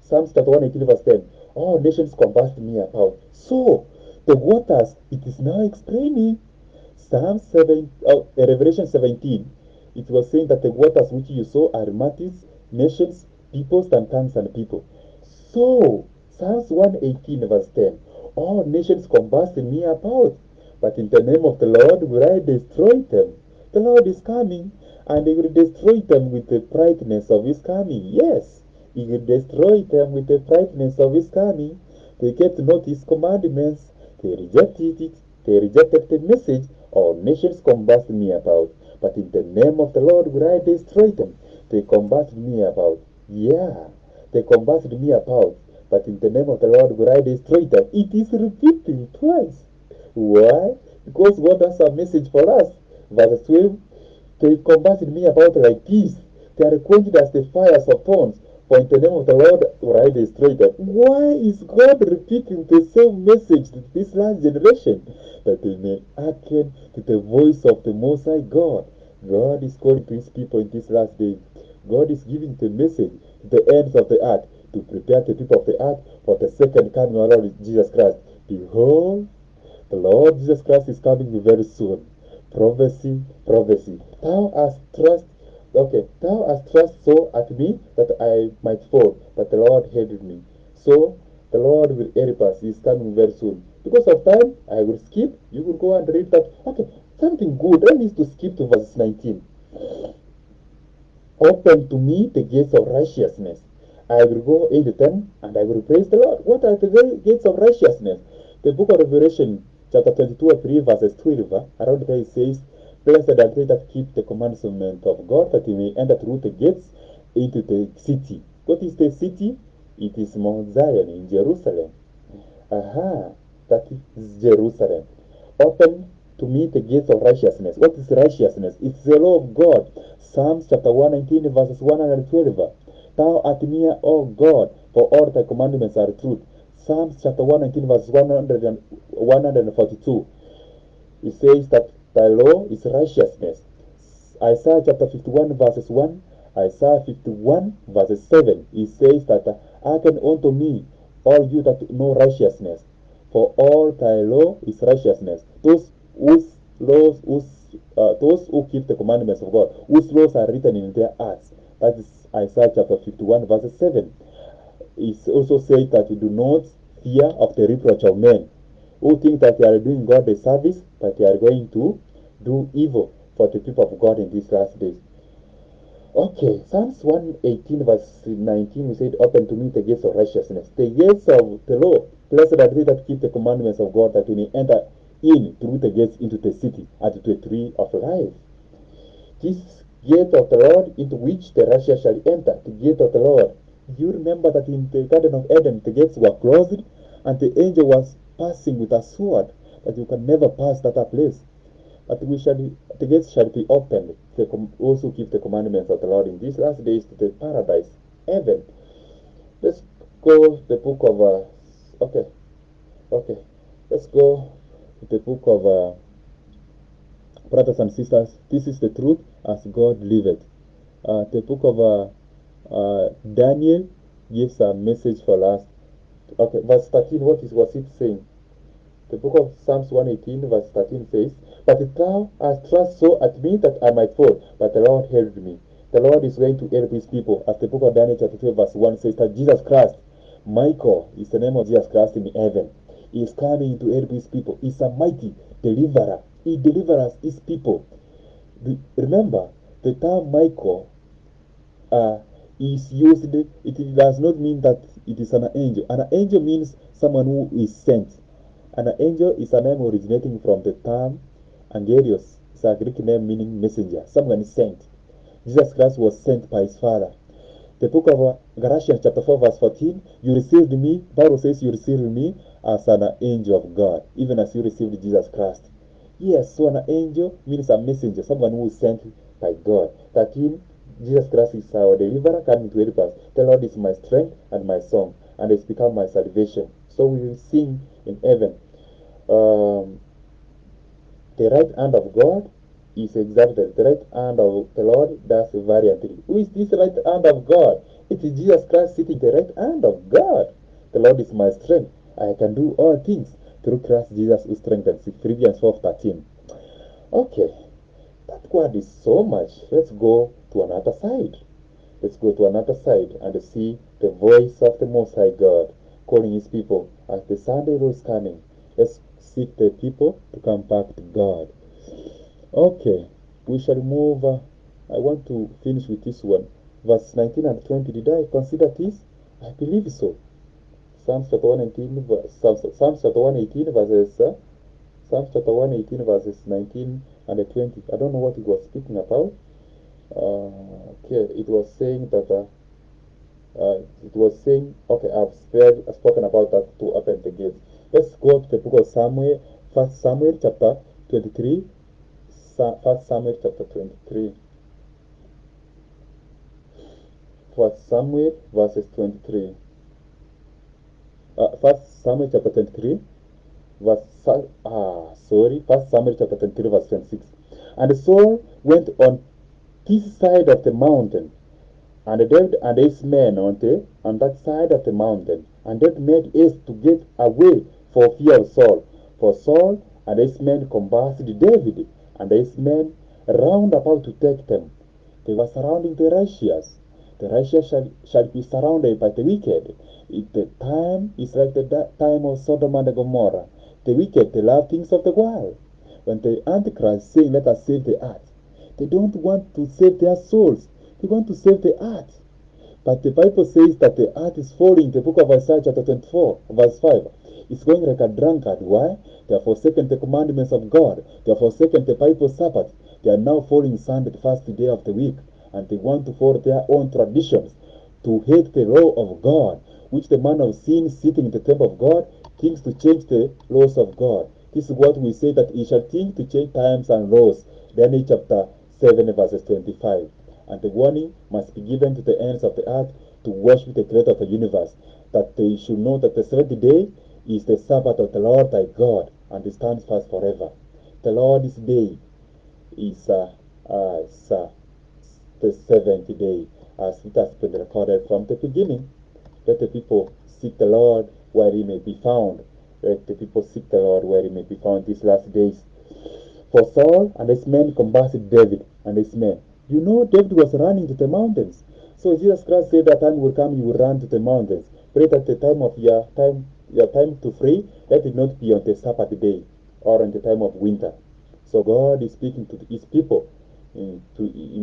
Psalms chapter 118, verse 10. All nations conversed me about. So, the waters, it is now explaining. Revelation 17, it was saying that the waters which you saw are multitudes, nations, peoples, and tongues and people. So, Psalms 118, verse 10. All nations conversed me about, but in the name of the Lord will I destroy them. The Lord is coming, and he will destroy them with the brightness of his coming. Yes, he will destroy them with the brightness of his coming. They kept not his commandments, they rejected it, they rejected the message. All nations conversed me about, but in the name of the Lord will I destroy them. They conversed me about. Yeah, they conversed me about, but in the name of the Lord will I destroy them. It is repeating twice. Why? Because God has a message for us. Verse 12, they conversed me about like this. They are quenched as the fires of thorns. For in the name of the Lord will I destroy them. Why is God repeating the same message to this last generation? That they may hearken to the voice of the Most High God. God is calling to his people in this last day. God is giving the message to the ends of the earth to prepare the people of the earth for the second coming of our Lord Jesus Christ. Behold, the Lord Jesus Christ is coming very soon. Prophecy, prophecy. Thou hast trust so at me that I might fall, but the Lord hated me. So the Lord will help us. He is coming very soon. Because of time, I will skip. You will go and read that. Okay, something good. I need to skip to verse 19. Open to me the gates of righteousness. I will go into them and I will praise the Lord. What are the gates of righteousness? The book of Revelation, chapter 22, 3, verses 12, around there it says, Blessed are they that keep the commandment of God, that they may enter through the gates into the city. What is the city? It is Mount Zion in Jerusalem. Aha, that is Jerusalem. Open to me the gates of righteousness. What is righteousness? It's the law of God. Psalms chapter 119, verses 112. Thou art near, O God, for all thy commandments are truth. Psalms chapter 119, verse 142. It says that thy law is righteousness. Isaiah chapter 51, verses 1. Isaiah 51, verses 7. It says that hearken unto me, all you that know righteousness, for all thy law is righteousness. Those who keep the commandments of God, whose laws are written in their hearts. That is Isaiah chapter 51, verse 7. It also says that we do not fear of the reproach of men, who think that they are doing God a service, but they are going to do evil for the people of God in these last days. Okay, Psalms 118, verse 19, we said, Open to me the gates of righteousness, the gates of the law. Blessed are they that keep the commandments of God, that they may enter in through the gates into the city and to the tree of life. This gate of the Lord into which the righteous shall enter, the gate of the Lord. You remember that in the Garden of Eden the gates were closed and the angel was passing with a sword, that you can never pass that place. But the gates shall be opened. Also keep the commandments of the Lord in these last days to the paradise, heaven. Let's go to the book of, okay, okay. Let's go to the book of, brothers and sisters. This is the truth as God liveth. The book of Daniel gives a message for us. Okay, verse 13, was it saying? The book of Psalms 118, verse 13 says, But thou hast thrust so at me that I might fall, but the Lord held me. The Lord is going to help his people. As the book of Daniel chapter 12, verse 1 says that Jesus Christ, Michael is the name of Jesus Christ in heaven. He is coming to help his people. He's a mighty deliverer. He delivers his people. Remember, the term Michael is used, it does not mean that it is an angel. An angel means someone who is sent. An angel is a name originating from the term Angelios. It's a Greek name meaning messenger. Someone is sent. Jesus Christ was sent by his Father. The book of Galatians chapter 4 verse 14, you received me, Bible says you received me as an angel of God, even as you received Jesus Christ. Yes, so an angel means a messenger, someone who is sent by God. 13, Jesus Christ is our deliverer, coming to help us. The Lord is my strength and my song, and it's become my salvation. So we will sing in heaven. The right hand of God is exalted. The right hand of the Lord does valiantly. Who is this right hand of God? It is Jesus Christ sitting the right hand of God. The Lord is my strength. I can do all things through Christ Jesus who strengthens. Philippians 4:13. Okay, that word is so much. Let's go to another side. Let's go to another side and see the voice of the Most High God calling his people as the Sunday is coming. Let's seek the people to come back to God. Okay, we shall move. I want to finish with this one. Verse 19 and 20. Did I consider this? I believe so. Psalms chapter 118, Psalms chapter 118 verses Psalms chapter 118 verses 19 and 20. I don't know what it was speaking about. Okay, it was saying that okay, I've spoken about that to open the gates. Let's go to the book of Samuel, First Samuel chapter 23. First Samuel chapter 23. First Samuel verses 23. First Samuel chapter 23, First Samuel chapter 23, verse 26. And Saul went on this side of the mountain, and David and his men on that side of the mountain, and David made haste to get away for fear of Saul. For Saul and his men compassed David and his men round about to take them. They were surrounding the righteous. The righteous shall be surrounded by the wicked. The time is like the time of Sodom and Gomorrah. The wicked, they love things of the world. When the Antichrist saying, let us save the earth, they don't want to save their souls. They want to save the earth. But the Bible says that the earth is falling. The book of Isaiah chapter 24, verse 5. It's going like a drunkard. Why? They have forsaken the commandments of God. They have forsaken the Bible Sabbath. They are now following Sunday, the first day of the week. And they want to follow their own traditions, to hate the law of God, which the man of sin sitting in the temple of God thinks to change the laws of God. This is what we say, that he shall think to change times and laws. Daniel chapter 7, verses 25. And the warning must be given to the ends of the earth to worship the creator of the universe, that they should know that the seventh day is the Sabbath of the Lord thy God, and it stands fast forever. The Lord's day is the seventh day, as it has been recorded from the beginning. Let the people seek the Lord where he may be found. Let the people seek the Lord where he may be found these last days. For Saul and his men combated David and his men. You know, David was running to the mountains. So Jesus Christ said that time will come, you will run to the mountains. Pray that the time of your time to free, let it not be on the Sabbath day or on the time of winter. So God is speaking to his people in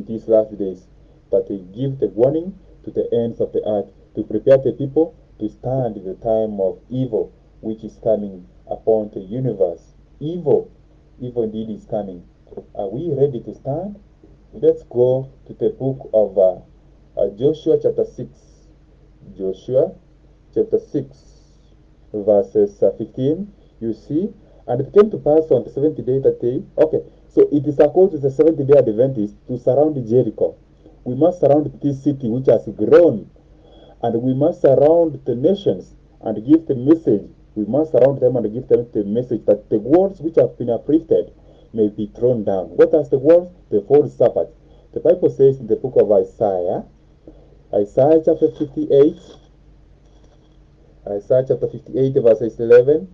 these last days, that he give the warning to the ends of the earth, to prepare the people to stand in the time of evil, which is coming upon the universe. Evil indeed is coming. Are we ready to stand? Let's go to the book of Joshua chapter 6. Joshua chapter 6, verses 15. You see? And it came to pass on the 70th day that day. Okay, so it is according to the 70th day Adventist to surround Jericho. We must surround this city which has grown, and we must surround the nations and give the message. We must surround them and give them the message that the walls which have been uplifted may be thrown down. What are the walls? The false Sabbath. The Bible says in the book of Isaiah, Isaiah chapter 58, Isaiah chapter 58, verses 11,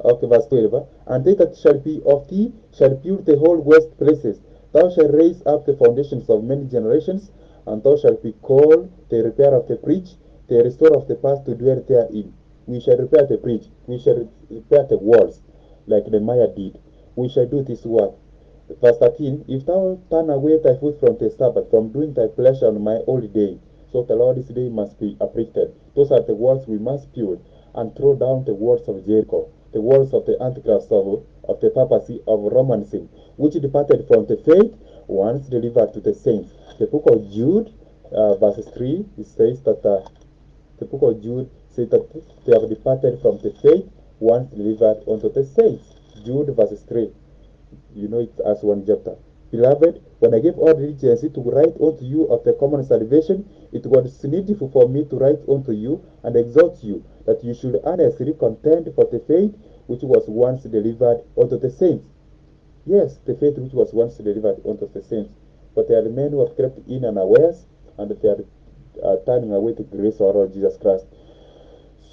okay, verse 12. And they that shall be of thee shall build the whole waste places. Thou shalt raise up the foundations of many generations, and thou shalt be called the repairer of the breach, the restorer of the past to dwell therein. We shall repair the breach, we shall repair the walls, like Nehemiah did. We shall do this work. Verse 13, if thou turn away thy foot from the Sabbath, from doing thy pleasure on my holy day, so the Lord's day must be uplifted. Those are the walls we must build, and throw down the walls of Jericho, the walls of the Antichrist of the papacy of Romanism, which departed from the faith once delivered to the saints. The book of Jude, verses 3, it says that the book of Jude says that they have departed from the faith once delivered unto the saints. Jude verses 3. You know it as one chapter. Beloved, when I gave all diligence to write unto you of the common salvation, it was needful for me to write unto you and exhort you that you should earnestly contend for the faith which was once delivered unto the saints. Yes, the faith which was once delivered unto the saints. But there are men who have crept in unawares, and they are turning away the grace of our Lord Jesus Christ.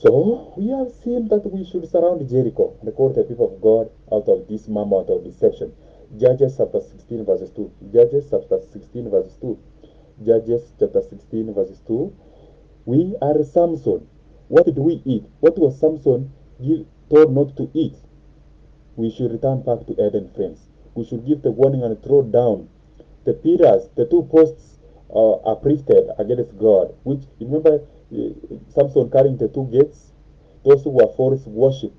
So we have seen that we should surround Jericho and call the people of God out of this mammoth of deception. Judges chapter 16 verses 2. Judges chapter 16 verses 2. Judges chapter 16 verses 2. We are Samson. What did we eat? What was Samson told not to eat? We should return back to Eden, friends. We should give the warning and throw down the pillars, the two posts uplifted against God. Which, remember, Samson carrying the two gates, those who were false worship.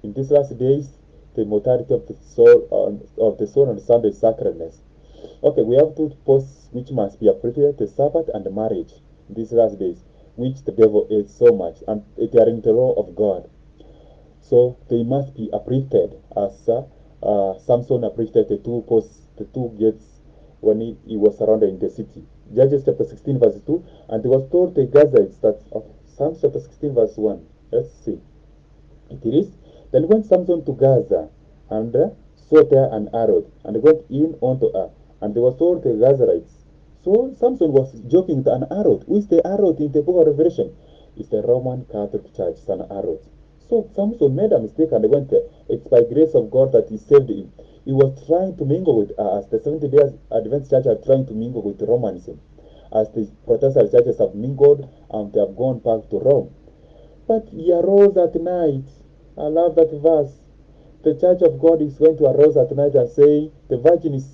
In these last days, the mortality of the soul and Sunday sacredness. Okay, we have two posts which must be uplifted: the Sabbath and the marriage. In these last days, which the devil hates so much, and they are in the law of God. So they must be uplifted as Samson uplifted the two posts, the two gates when he was surrounded in the city. Judges chapter 16 verse 2, and he was told the Gazites that Psalms chapter 16 verse 1. Let's see. It is, then went Samson to Gaza, and saw there an arrow, and went in unto her, and they were told the Gazarites. So Samson was joking with an arrow. Who is the arrow in the book of Revelation? It's the Roman Catholic Church, it's an arrow. So Samson made a mistake and went there. It's by grace of God that he saved him. He was trying to mingle with as the Seventh Day Adventist Church are trying to mingle with Romanism, as the Protestant churches have mingled and they have gone back to Rome. But he arose at night. I love that verse. The church of God is going to arise at night and say the virgins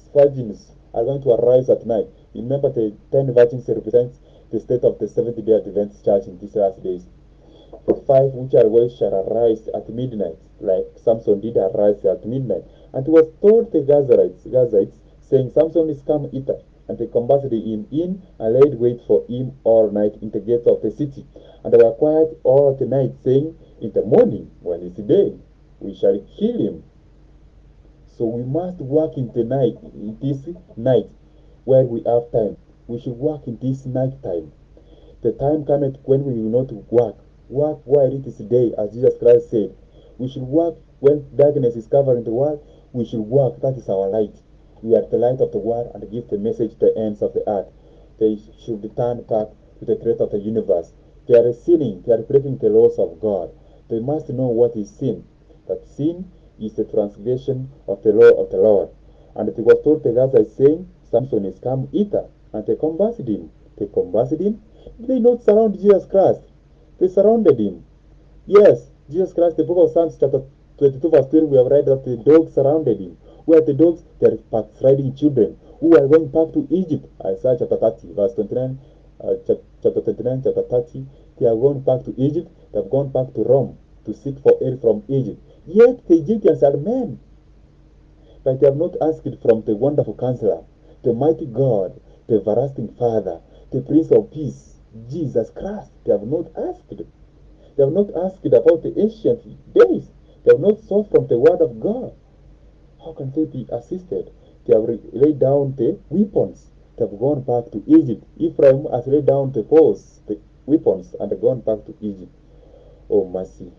are going to arise at night. Remember, the 10 virgins represents the state of the Seventh Day Adventist Church in these last days. The 5 which are wise shall arise at midnight, like Samson did arise at midnight. And he was told the Gazites, saying, Samson is come hither. And they compassed him in and laid wait for him all night in the gates of the city. And they were quiet all the night, saying, in the morning, when it's day, we shall kill him. So we must work in the night, in this night, where we have time. We should work in this night time. The time cometh when we will not work. Work while it is day, as Jesus Christ said. We should work when darkness is covering the world. We should work. That is our light. We are the light of the world and give the message to the ends of the earth. They should return back to the creator of the universe. They are sinning. They are breaking the laws of God. They must know what is sin. That sin is the transgression of the law of the Lord. And it was told the Gaza saying, Samson is come hither. And they combated him. They combated him. Did they not surround Jesus Christ? They surrounded him. Yes, Jesus Christ, the book of Psalms chapter 22 verse 12, we have read that the dogs surrounded him. Who are the dogs? They are backsliding children who are going back to Egypt. Isaiah chapter 30 verse 29, chapter 29, chapter 30. They are going back to Egypt. They have gone back to Rome to seek for aid from Egypt. Yet the Egyptians are men. But they have not asked from the wonderful counselor, the mighty God, the everlasting Father, the Prince of Peace, Jesus Christ. They have not asked. They have not asked about the ancient days. They have not sought from the word of God. How can they be assisted? They have laid down the weapons. They have gone back to Egypt. Ephraim has laid down the foes, the weapons, and gone back to Egypt. Oh, mercy.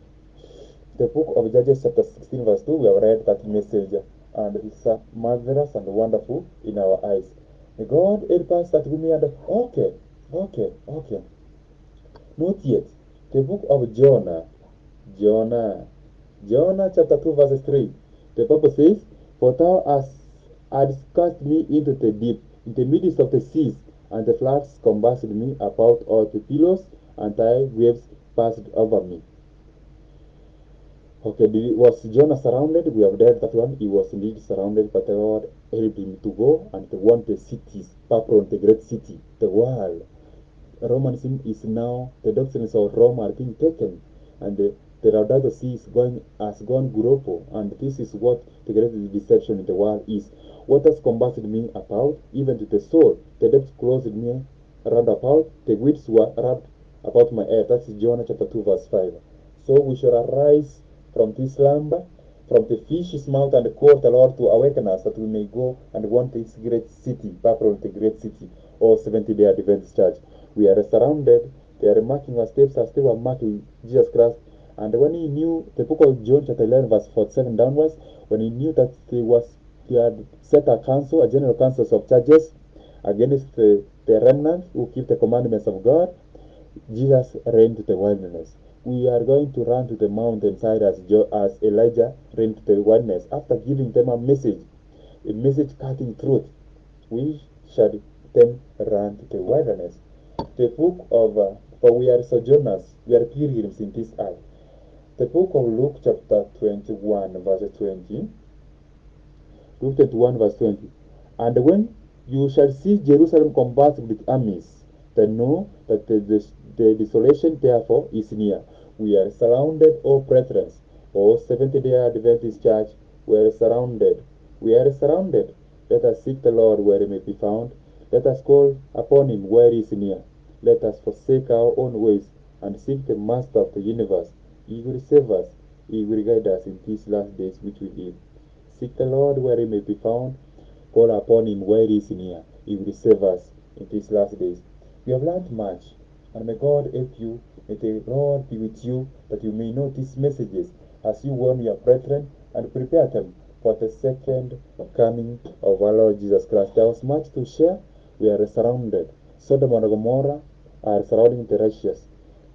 The book of Judges, chapter 16, verse 2, we have read that message, and it's marvelous and wonderful in our eyes. May God help us that we may understand. Okay. Not yet. The book of Jonah, Jonah, Jonah chapter 2, verse 3. The Bible says, For thou hadst cast me into the deep, in the midst of the seas, and the floods compassed me about all the billows, and thy waves passed over me. Okay, was Jonah surrounded? We have read that one. He was indeed surrounded, but the Lord helped him to go and to want the cities, Babylon, the great city, the world. Romanism is now, the doctrines of Rome are being taken, and the Laudato Si is has gone global, and this is what the greatest deception in the world is. What has combated me about, even to the soul, the depths closed me round about, the weeds were wrapped about my head. That's Jonah chapter 2, verse 5. So we shall arise from this slumber, from the fish's mouth, and call the Lord to awaken us, that we may go and want this great city, Babylon, the great city, or Seventh-day Adventist Church. We are surrounded. They are marking our steps as they were marking Jesus Christ. And when he knew, the book of John chapter 11 verse 47 downwards, when he knew that he had set a council, a general council of churches against the remnant who keep the commandments of God, Jesus ran to the wilderness. We are going to run to the mountainside as Elijah ran to the wilderness after giving them a message cutting truth. We shall then run to the wilderness. The book of, for we are sojourners, we are pilgrims in this earth. The book of Luke chapter 21 verse 20. Luke 21 verse 20. And when you shall see Jerusalem compassed with armies, then know that the desolation therefore is near. We are surrounded, O brethren, O Seventh-day Adventist Church, we are surrounded. We are surrounded. Let us seek the Lord where he may be found. Let us call upon him where he is near. Let us forsake our own ways and seek the Master of the universe. He will save us. He will guide us in these last days which we live. Seek the Lord where he may be found. Call upon him where he is near. He will save us in these last days. We have learned much, and may God help you. May the Lord be with you, that you may know these messages as you warn your brethren and prepare them for the second coming of our Lord Jesus Christ. There was much to share. We are surrounded. Sodom and Gomorrah are surrounding the righteous.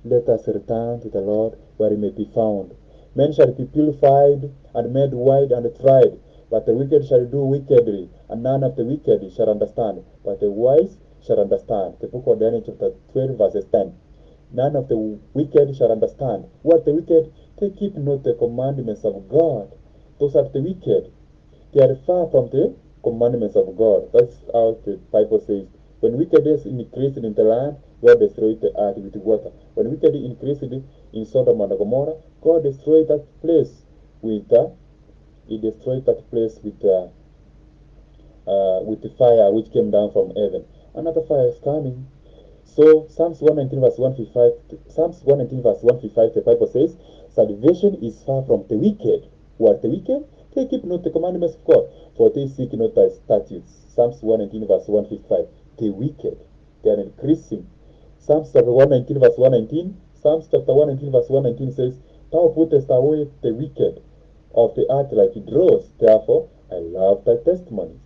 Let us return to the Lord where he may be found. Men shall be purified and made white and tried, but the wicked shall do wickedly, and none of the wicked shall understand, but the wise shall understand. The book of Daniel chapter 12 verses 10. None of the wicked shall understand. What the wicked? They keep not the commandments of God. Those are the wicked. They are far from the commandments of God. That's how the Bible says. When wickedness increased in the land, God destroyed the earth with water. When wickedness increased in Sodom and Gomorrah, God destroyed that place he destroyed that place with the fire which came down from heaven. Another fire is coming. So Psalms 119 verse 155, Psalms 119 verse 155, the Bible says, salvation is far from the wicked. Who are the wicked? They keep not the commandments of God, for they seek not thy statutes. Psalms 119 verse 155. The wicked, they are increasing. Psalms chapter 119 verse 119. Psalms chapter 119 verse 119 says, Thou puttest away the wicked of the earth like dross. Therefore, I love thy testimonies.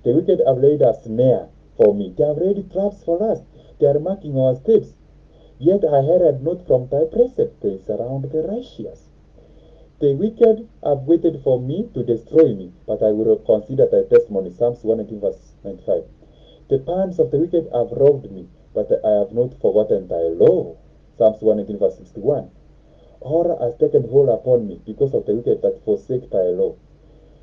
The wicked have laid a snare for me. They have laid traps for us. They are marking our steps. Yet I heard not from thy precept. They surround the righteous. The wicked have waited for me to destroy me, but I will consider thy testimony. Psalms 119 verse 95. The plans of the wicked have robbed me, but I have not forgotten thy law. Psalms 119 verse 61. Horror has taken hold upon me because of the wicked that forsake thy law.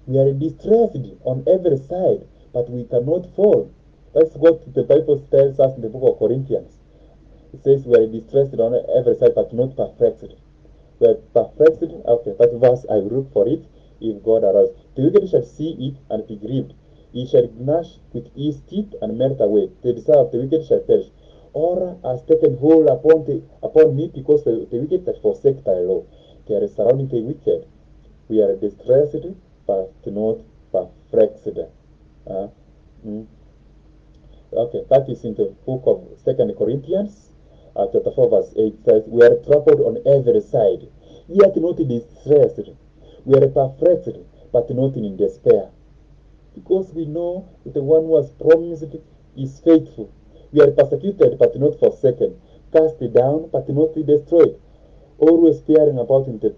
We are distressed on every side, but we cannot fall. That's what the Bible tells us in the book of Corinthians. It says we are distressed on every side, but not perplexed. We are perplexed. Okay, that verse I will look for it if God allows. The wicked shall see it and be grieved. He shall gnash with his teeth and melt away. The desire of the wicked shall perish. Horror has taken hold upon me because the wicked that forsake thy law. They are surrounding the wicked. We are distressed, but not perplexed. Uh, mm. Okay, that is in the book of Second Corinthians, chapter 4, verse 8 says, "We are troubled on every side, yet not distressed. We are perplexed, but not in despair." Because we know that the one who has promised is faithful. We are persecuted, but not forsaken, cast down, but not destroyed, always fearing about the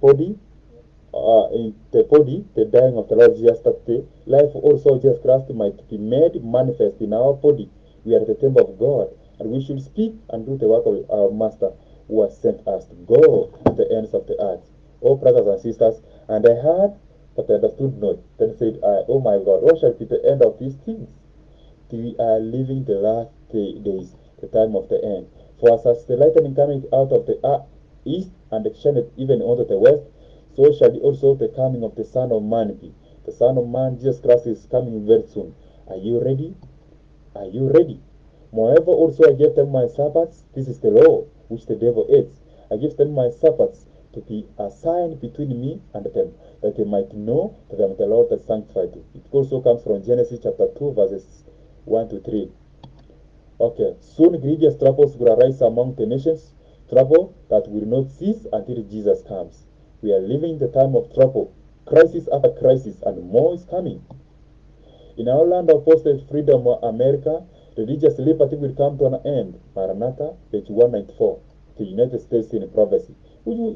dying of the Lord Jesus, that the life also of Jesus Christ might be made manifest in our body. We are the temple of God, and we should speak and do the work of our Master who has sent us to go to the ends of the earth. Oh, brothers and sisters, and I heard, but I understood not. Then said I, Oh my God, what shall be the end of these things? We are living the last days, the time of the end. For as the lightning coming out of the east and shineth even unto the west, so shall also the coming of the Son of Man be. The Son of Man, Jesus Christ, is coming very soon. Are you ready? Are you ready? Moreover, also I gave them my Sabbaths. This is the law which the devil hates. I give them my Sabbaths to be a sign between me and them, that they might know that I am the Lord that sanctified you. It also comes from Genesis chapter 2, verses 1 to 3. Okay, soon grievous troubles will arise among the nations, trouble that will not cease until Jesus comes. We are living the time of trouble, crisis after crisis, and more is coming. In our land of post-freedom America, religious liberty will come to an end. Maranatha, page 194, the United States in prophecy.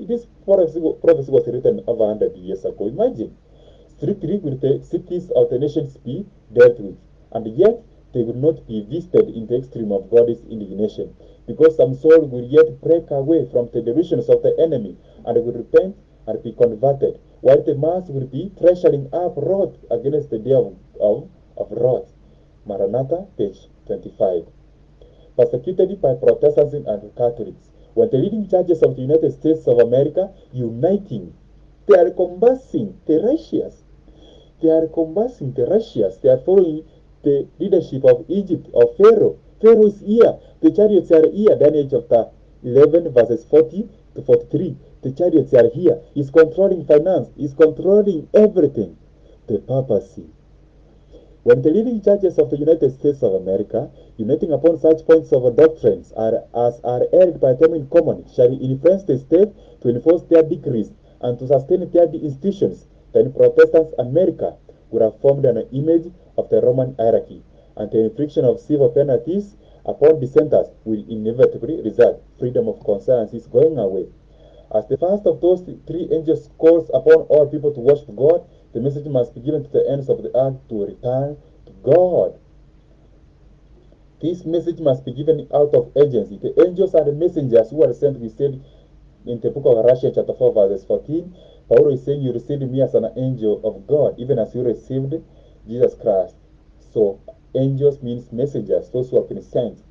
This prophecy was written over 100 years ago. Imagine. Strictly will the cities of the nations be dealt with, and yet they will not be visited in the extreme of God's indignation, because some soul will yet break away from the delusions of the enemy and will repent and be converted, while the mass will be treasuring up wrath against the day of wrath. Maranatha, page 25. Persecuted by Protestants and Catholics. When the leading churches of the United States of America uniting, they are combating the righteous. They are combating the Russians. They are following the leadership of Egypt, of Pharaoh. Pharaoh is here. The chariots are here. Daniel chapter 11, verses 40 to 43. The chariots are here. He's controlling finance. He's controlling everything. The papacy. When the leading churches of the United States of America, uniting upon such points of doctrines as are held by them in common, shall influence the state to enforce their decrees and to sustain their institutions, then Protestant America would have formed an image of the Roman hierarchy, and the infliction of civil penalties upon dissenters will inevitably result. Freedom of conscience is going away. As the first of those three angels calls upon all people to worship God, the message must be given to the ends of the earth to return to God. This message must be given out of urgency. The angels are the messengers who are sent, we said in the book of Romans chapter 4, verse 14. Paul is saying, you received me as an angel of God, even as you received Jesus Christ. So, angels means messengers, those who have been sent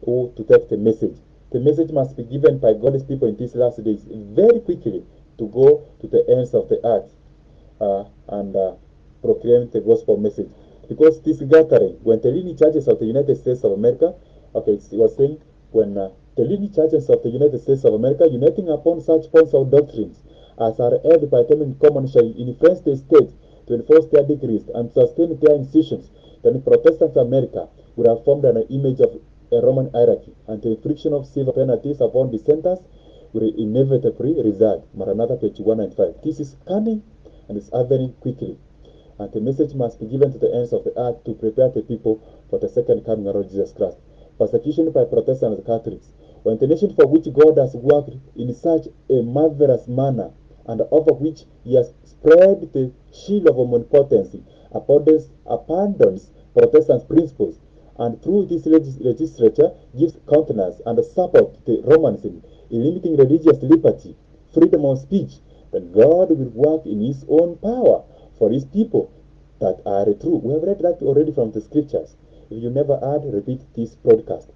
to take the message. The message must be given by God's people in these last days very quickly to go to the ends of the earth and proclaim the gospel message. Because this gathering, when the leading churches of the United States of America, okay, it was saying, when the leading churches of the United States of America, uniting upon such points of doctrines as are held by them in common, shall influence the state to enforce their decrees and sustain their institutions, then Protestant America would have formed an image of a Roman hierarchy, and the infliction of civil penalties upon dissenters will inevitably result. Maranatha, page 195. This is coming and it's happening quickly. And the message must be given to the ends of the earth to prepare the people for the second coming of Jesus Christ. Persecution by Protestants and Catholics. When the nation for which God has worked in such a marvelous manner, and over which he has spread the shield of omnipotency, abandons Protestant principles, and through this legislature gives countenance and support to the Romans in limiting religious liberty, freedom of speech, then God will work in his own power for his people that are true. We have read that already from the scriptures. If you never heard, repeat this broadcast.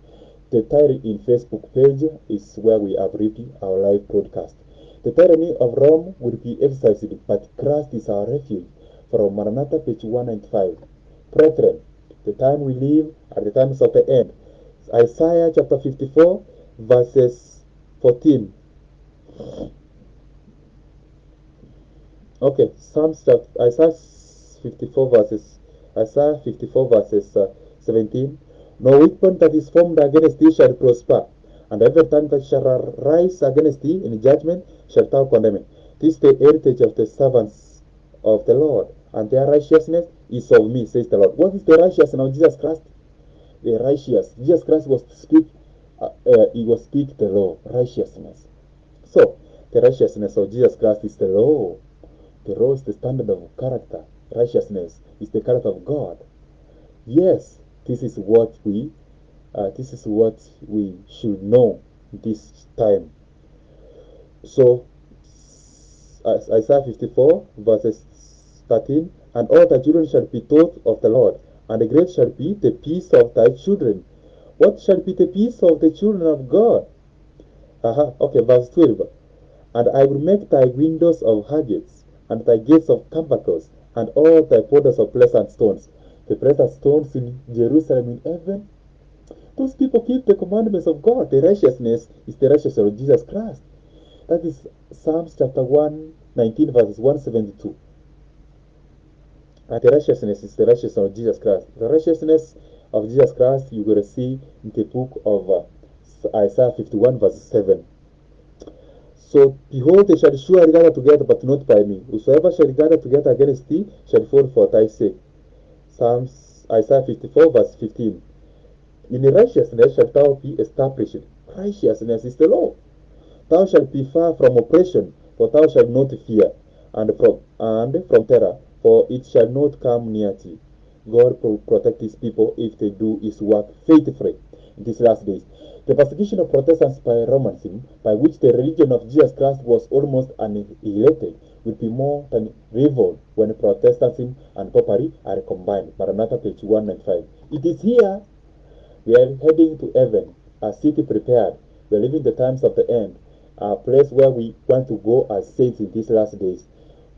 The title in Facebook page is where we have read our live broadcast. The tyranny of Rome will be exercised, but Christ is our refuge. From Maranatha, page 195. Brethren, the time we live are the times of the end. Isaiah chapter 54, verses 14. Okay, Isaiah 54 verses, Isaiah 54 verses 17. No weapon that is formed against thee shall prosper, and every tongue that shall rise against thee in judgment shall thou condemn it. This is the heritage of the servants of the Lord, and their righteousness is of me, says the Lord. What is the righteousness of Jesus Christ? The righteous. Jesus Christ was to speak, he was speak the law, righteousness. So, the righteousness of Jesus Christ is the law. The law is the standard of character. Righteousness is the character of God. Yes, this is what we should know this time. So, Isaiah 54 verses 13, and all thy children shall be taught of the Lord, and the great shall be the peace of thy children. What shall be the peace of the children of God? Okay, verse 12. And I will make thy windows of agates, and thy gates of camphor, and all thy borders of pleasant stones. The pleasant stones in Jerusalem in heaven. Those people keep the commandments of God. The righteousness is the righteousness of Jesus Christ. That is Psalms chapter 119, verses 172. And the righteousness is the righteousness of Jesus Christ. The righteousness of Jesus Christ you will see in the book of Isaiah 51, verse 7. So, behold, they shall surely gather together, but not by me. Whosoever shall gather together against thee shall fall for thy sake. Isaiah 54, verse 15. In righteousness shalt thou be established. Righteousness is the law. Thou shalt be far from oppression, for thou shalt not fear, and from terror, for it shall not come near thee. God will protect his people if they do his work faithfully in these last days. The persecution of Protestants by Romanism, by which the religion of Jesus Christ was almost annihilated, will be more than revolt when Protestantism and Popery are combined. Maranatha, page 195. It is here we are heading to heaven, a city prepared. We are living the times of the end, a place where we want to go as saints in these last days.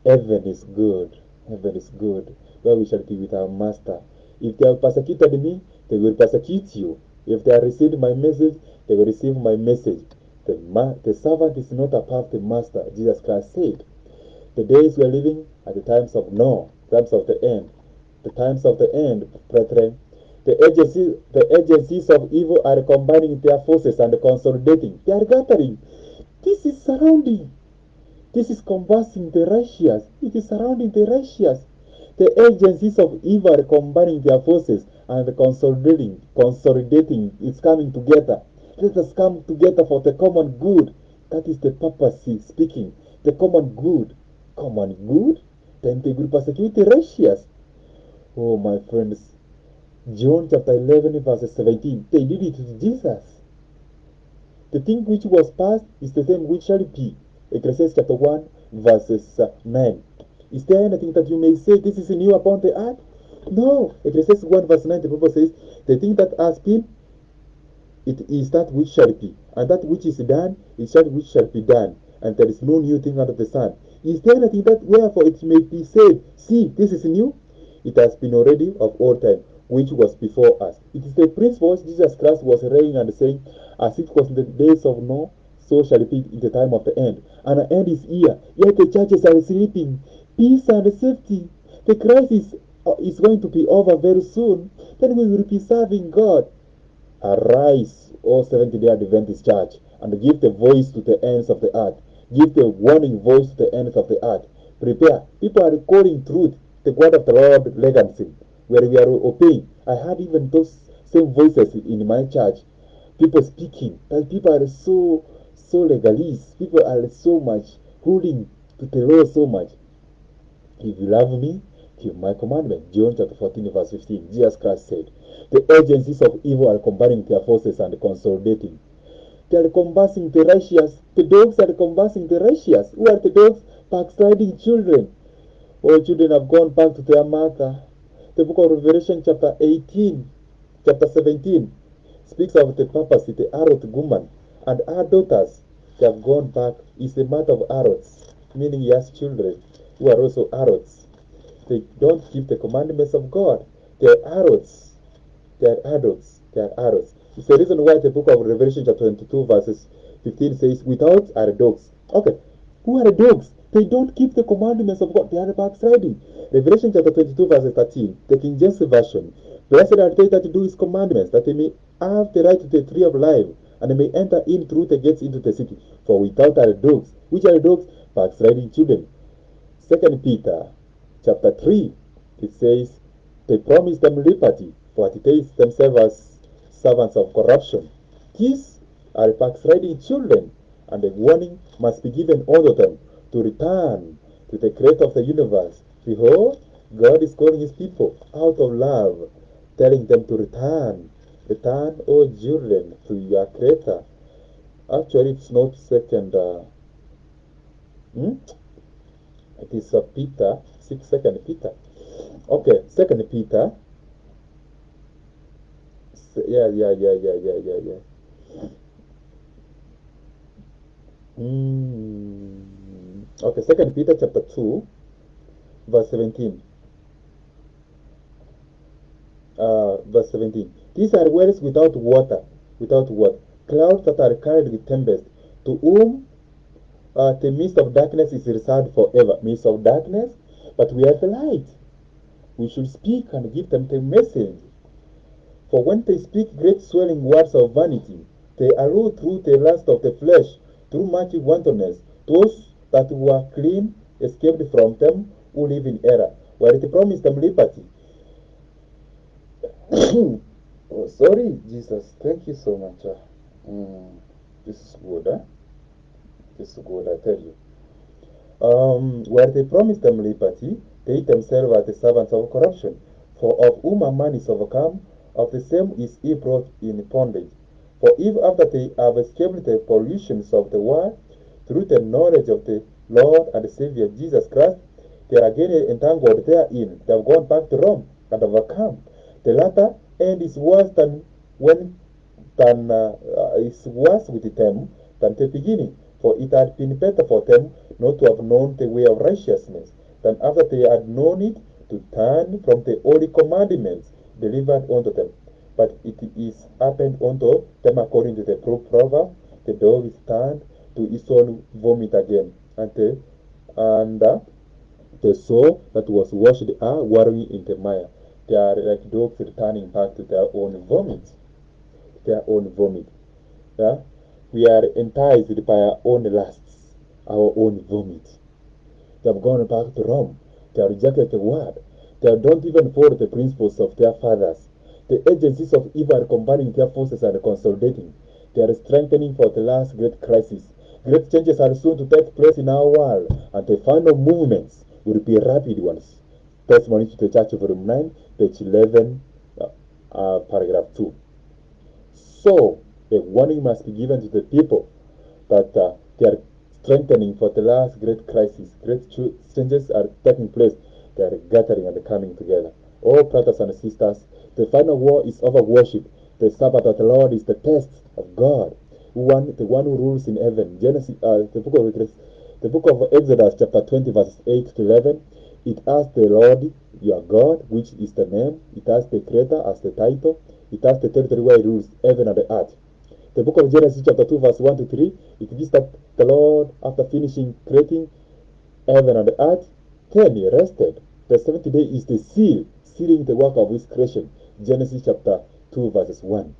Heaven is good. Heaven is good, where we shall be with our Master. If they have persecuted me, they will persecute you. If they have received my message, they will receive my message. The servant is not above the Master, Jesus Christ said. The days we are living are the times of Noah, times of the end. The times of the end, brethren. The agencies of evil are combining their forces and consolidating. They are gathering. This is surrounding. This is compassing the righteous. It is surrounding the righteous. The agencies of evil are combining their forces and consolidating. Consolidating. It's coming together. Let us come together for the common good. That is the purpose he's speaking. The common good. Common good? Then they will persecute the righteous. Oh, my friends. John chapter 11, verse 17. They did it to Jesus. The thing which was past is the same which shall be. Ecclesiastes chapter 1, verses 9. Is there anything that you may say this is new upon the earth? No. Ecclesiastes 1, verse 9, the Bible says, the thing that has been, it is that which shall be. And that which is done, is that which shall be done. And there is no new thing under the sun. Is there anything that wherefore it may be said, see, this is new? It has been already of old time, which was before us. It is the principles Jesus Christ was laying and saying, as it was in the days of Noah, so shall it be in the time of the end. And the end is here, yet the churches are sleeping. Peace and safety. The crisis is going to be over very soon. Then we will be serving God. Arise, O Seventh-day Adventist Church, and give the voice to the ends of the earth. Give the warning voice to the ends of the earth. Prepare. People are recording truth, the word of the Lord legacy, where we are obeying. I heard even those same voices in my church. People speaking. That people are so legalist. People are so much holding to the law so much. If you love me, keep my commandment. John chapter 14, verse 15. Jesus Christ said, the agencies of evil are combining their forces and consolidating. They are combating the righteous. The dogs are combating the righteous. Who are the dogs? Backsliding children. All children have gone back to their mother. The book of Revelation chapter 18, chapter 17 speaks of the papacy, the Harlot woman, and her daughters. They have gone back. It's a matter of harlots, meaning he has children who are also harlots. They don't keep the commandments of God. They are harlots. They are adults. They are harlots. It's the reason why the book of Revelation chapter 22 verses 15 says, without are dogs. Okay. Who are the dogs? They don't keep the commandments of God. They are backsliding. Revelation chapter 22, verse 13, the King James Version. Blessed are they that do his commandments, that they may have the right to the tree of life, and they may enter in through the gates into the city. For without are the dogs. Which are the dogs? Backsliding children. 2 Peter chapter 3, it says, they promise them liberty, for it takes themselves as servants of corruption. These are backsliding children, and a warning must be given unto them to return to the creator of the universe. Behold, God is calling his people out of love, telling them to return. Return, O children, to your creator. Actually, it's not second. It is Peter, 2 Peter. Okay, 2 Peter. Yeah. Okay, 2 Peter chapter 2, verse 17. Verse 17. These are wells without water, clouds that are carried with tempest, to whom the mist of darkness is reserved forever. Mist of darkness, but we are the light. We should speak and give them the message. For when they speak great swelling words of vanity, they allude through the lust of the flesh, through much wantonness, those that were clean escaped from them who live in error, where it promised them liberty. Oh, sorry, Jesus. Thank you so much. This is good, huh? This is good, I tell you. Where they promised them liberty, they themselves are the servants of corruption. For of whom a man is overcome, of the same is he brought in bondage. For if after they have escaped the pollutions of the world, through the knowledge of the Lord and Savior Jesus Christ, they are again entangled therein, they have gone back to Rome and overcome. The latter end is worse is worse with them than the beginning. For it had been better for them not to have known the way of righteousness, than after they had known it, to turn from the holy commandments delivered unto them. But it is happened unto them according to the proverb, the dog is turned to his own vomit again, and the soul that was washed are wallowing in the mire. They are like dogs returning back to their own vomit. Their own vomit. Yeah? We are enticed by our own lusts, our own vomit. They have gone back to Rome. They have rejected the word. They don't even follow the principles of their fathers. The agencies of evil are combining their forces and consolidating. They are strengthening for the last great crisis. Great changes are soon to take place in our world, and the final movements will be rapid ones. Testimony to the Church, volume 9, page 11, paragraph 2. So, a warning must be given to the people that they are strengthening for the last great crisis. Great changes are taking place. They are gathering and coming together. Oh, brothers and sisters, the final war is over worship. The Sabbath of the Lord is the test of God, the one who rules in heaven. The book of Exodus, chapter 20, verses 8 to 11. It has the Lord your God, which is the name. It has the Creator as the title. It has the territory where he rules heaven and the earth. The book of Genesis chapter 2 verse 1 to 3, it gives that the Lord, after finishing creating heaven and the earth, then he rested. The seventh day is the sealing the work of his creation. Genesis chapter 2 verses 1.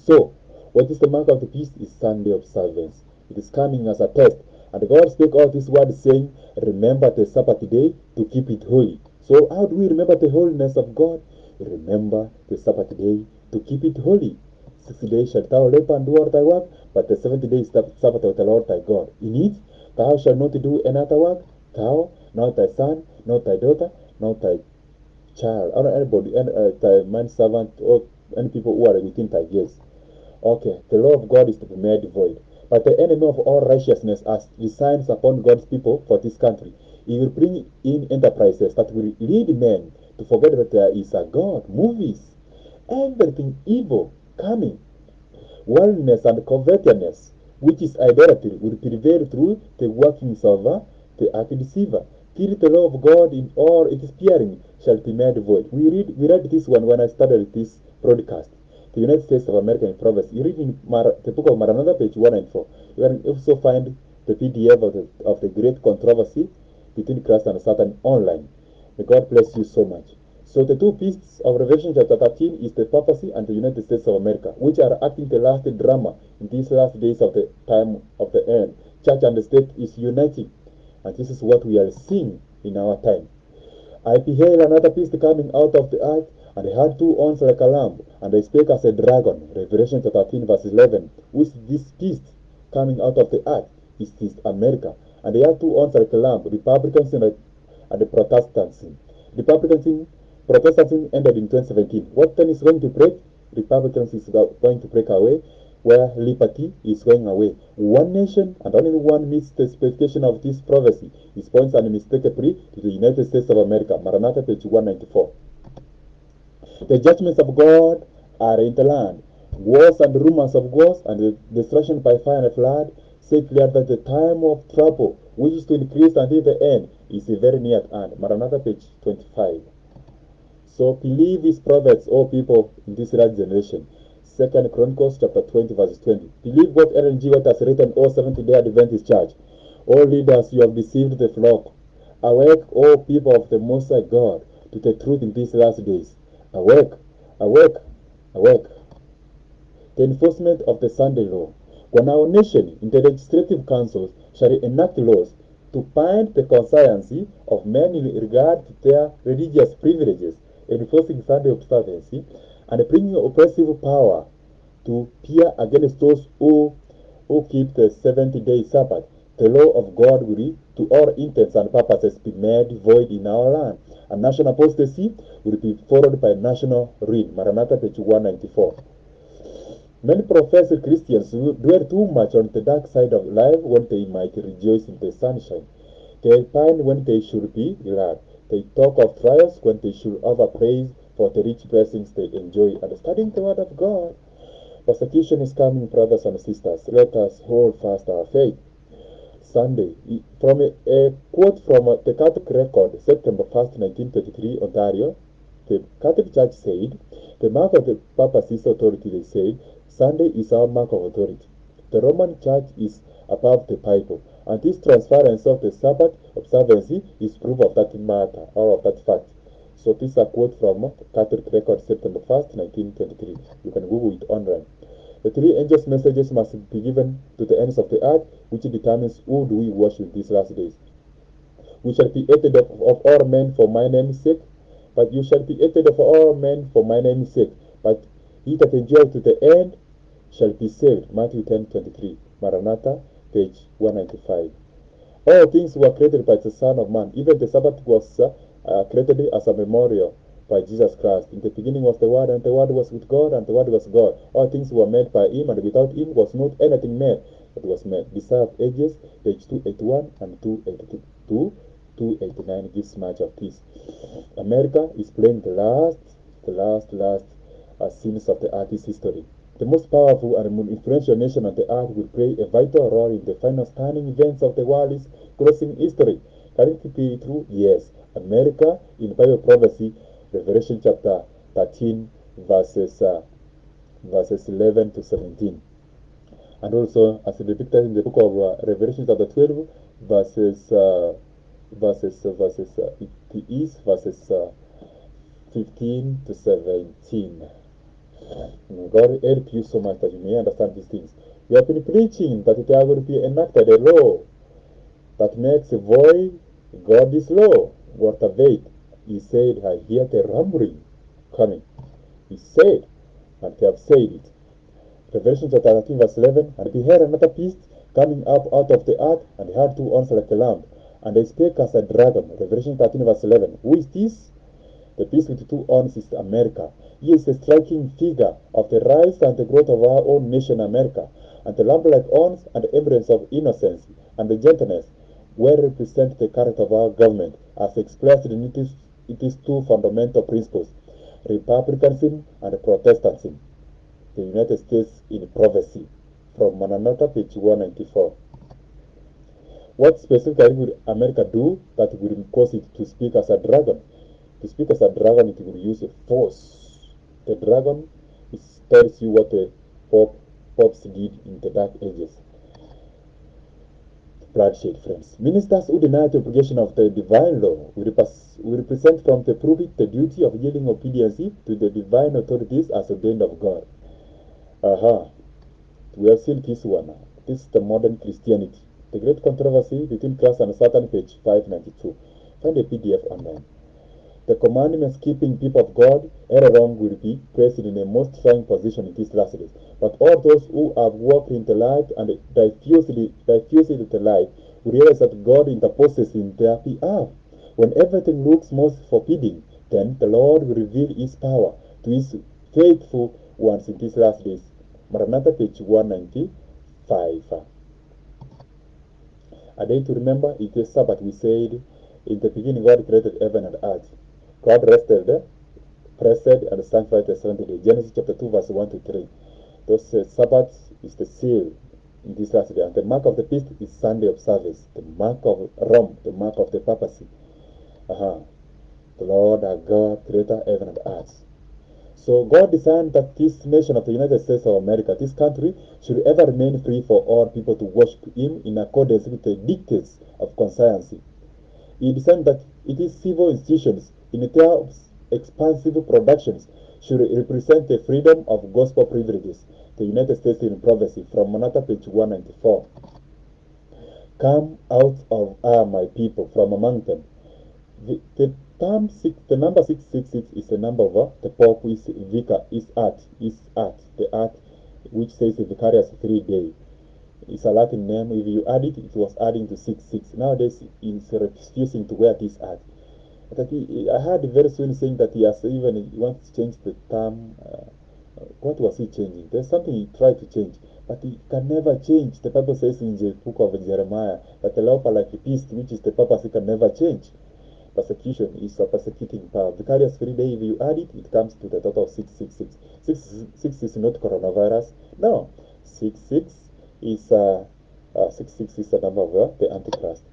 So, what is the mark of the beast is Sunday observance. It is coming as a test. And God spake all these words, saying, remember the Sabbath day to keep it holy. So how do we remember the holiness of God? Remember the Sabbath day to keep it holy. 6 days shalt thou labor and do all thy work, but the seventh day is the Sabbath of the Lord thy God. In it thou shalt not do any other work, thou, not thy son, not thy daughter, not thy child, or anybody, thy manservant, or any people who are within thy gates. Okay, the law of God is to be made void. But the enemy of all righteousness has designs upon God's people for this country. He will bring in enterprises that will lead men to forget that there is a God, movies, everything evil coming. Worldliness and covetousness, which is idolatry, will prevail through the workings of the arch-deceiver. Till the law of God in all its bearing shall be made void. We read this one when I started this broadcast. The United States of America in Proverbs. You read in the book of Maranatha, page 1 and 4. You can also find the PDF of the great controversy between Christ and Satan online. May God bless you so much. So the two beasts of Revelation chapter 13 is the papacy and the United States of America, which are acting the last drama in these last days of the time of the end. Church and the state is uniting, and this is what we are seeing in our time. I beheld another beast coming out of the earth, and he had two horns like a lamb, and he spake as a dragon. Revelation chapter 13 verse 11. Which this beast coming out of the earth is this America, and they had two horns like a lamb, Republicanism and the Protestantism. Protestantism ended in 2017. What then is going to break? Republicanism is going to break away, where liberty is going away. One nation and only one meets the specification of this prophecy. It points unmistakably to the United States of America. Maranatha, page 194. The judgments of God are in the land. Wars and rumors of wars and the destruction by fire and flood say clearly that the time of trouble, which is to increase until the end, is very near at hand. Maranatha, page 25. So believe his prophets, O people in this last generation. 2nd Chronicles chapter 20 verse 20. Believe what Ellen G. White has written, O Seventh-day Adventist Church. O leaders, you have deceived the flock. Awake, O people of the Most High God, to the truth in these last days. Awake, awake, awake. The enforcement of the Sunday law. When our nation, in the legislative councils, shall enact laws to bind the conscience of men in regard to their religious privileges, enforcing Sunday observance, and bringing oppressive power to peer against those who keep the 70-day Sabbath, the law of God will, to all intents and purposes, be made void in our land. And national apostasy will be followed by national ruin. Maranatha, page 194. Many professed Christians dwell too much on the dark side of life when they might rejoice in the sunshine. They pine when they should be glad. They talk of trials when they should overpraise for the rich blessings they enjoy. And studying the word of God. Persecution is coming, brothers and sisters. Let us hold fast our faith. Sunday, from a quote from the Catholic record, September 1st, 1923, Ontario, the Catholic Church said, the mark of the papacy's authority, they said, Sunday is our mark of authority. The Roman Church is above the Bible, and this transference of the Sabbath observance is proof of that matter, or of that fact. So this is a quote from Catholic record, September 1st, 1923. You can Google it online. The three angels' messages must be given to the ends of the earth, which determines who do we worship these last days. We shall be hated of all men for my name's sake, but you shall be hated of all men for my name's sake. But he that endureth to the end shall be saved. Matthew 10:23. Maranatha, page 195. All things were created by the Son of Man. Even the Sabbath was created as a memorial by Jesus Christ. In the beginning was the Word, and the Word was with God, and the Word was God. All things were made by him, and without him was not anything made that was made. Desire of Ages, page 281 and 282, 289 gives much of this. America is playing the last scenes of the artist's history. The most powerful and influential nation on the earth will play a vital role in the final stunning events of the world's closing history. Can it be true? Yes. America in Bible prophecy, Revelation chapter 13, verses 11 to 17. And also, as depicted in the book of Revelation chapter 12, verses it is verses 15 to 17. God help you so much that you may understand these things. We have been preaching that there will be enacted a law that makes void God's law. What of it? He said, I hear the rumbling coming. He said, and they have said it. Revelation chapter 13, verse 11. And beheld another beast coming up out of the earth, and he had two horns like a lamb, and he spake as a dragon. Revelation 13, verse 11. Who is this? The beast with two horns is America. He is a striking figure of the rise and the growth of our own nation, America. And the lamb-like horns and the emblems of innocence and the gentleness well represent the character of our government as expressed in its two fundamental principles, republicanism and Protestantism. The United States in prophecy, from Maranatha, page 194. What specifically will America do that will cause it to speak as a dragon? To speak as a dragon, it will use a force. The dragon tells you what the popes did in the Dark Ages. bloodshed, friends. Ministers who deny the obligation of the divine law will represent from the pulpit the duty of yielding obedience to the divine authorities as ordained of God. Aha, we have seen this one. This is the modern Christianity. The great controversy between Christ and Satan, page 592. Find a PDF online. The commandments keeping people of God ere long will be placed in a most trying position in these last days. But all those who have walked in the light and diffused the light will realize that God interposes in their behalf. When everything looks most forbidding, then the Lord will reveal His power to His faithful ones in these last days. Maranatha, page 195. A day to remember is the Sabbath. We said, in the beginning God created heaven and earth. God rested, blessed and sanctified the seventh day. Genesis chapter 2, verse 1 to 3. Those Sabbath is the seal in this last day. And the mark of the beast is Sunday of service. The mark of Rome, the mark of the papacy. The Lord our God, creator heaven and earth. So God designed that this nation of the United States of America, this country, should ever remain free for all people to worship Him in accordance with the dictates of conscience. He designed that its civil institutions, in their expansive productions, should represent the freedom of gospel privileges. The United States in prophecy, from Maranatha, page 194. Come out of my people, from among them. The number 666 is the number of the Pope is Vicar, is art, the art which says the vicarious 3-day. It's a Latin name. If you add it, it was adding to 66. Nowadays, it's refusing to wear this art. But I heard very soon saying that he wants to change the term. What was he changing? There's something he tried to change, but he can never change. The Bible says in the book of Jeremiah that the law like a beast, which is the purpose, he can never change. Persecution is a persecuting power. Vicarious 3-day, if you add it, it comes to the total of 666. 6 is not coronavirus. No, 66 is 66 is the number of the Antichrist.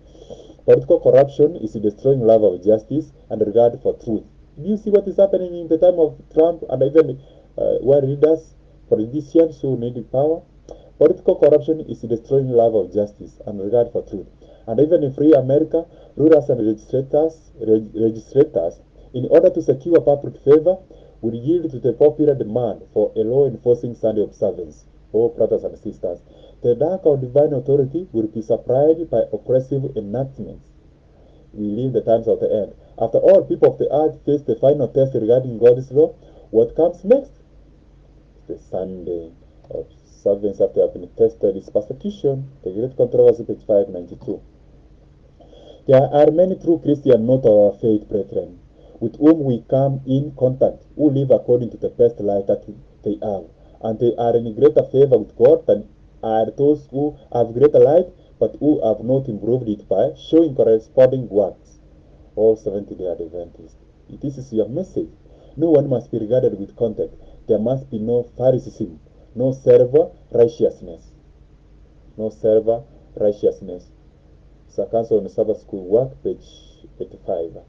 Political corruption is destroying love of justice and regard for truth. Do you see what is happening in the time of Trump and even where leaders, politicians who need power? Political corruption is destroying love of justice and regard for truth. And even in free America, rulers and legislators, in order to secure public favor, will yield to the popular demand for a law enforcing Sunday observance. Oh, brothers and sisters, the dark of divine authority will be supplied by oppressive enactments. We live the times of the end. After all, people of the earth face the final test regarding God's law. What comes next? The Sunday observance after having tested is persecution. The great controversy, page 592. There are many true Christians not our faith brethren, with whom we come in contact, who live according to the best light that they have, and they are in greater favor with God than are those who have greater light, but who have not improved it by showing corresponding works. All Seventh-day Adventists. This is your message. No one must be regarded with contempt. There must be no Phariseeism, no self-righteousness. No self-righteousness. It's a Council on Sabbath School work, page 85.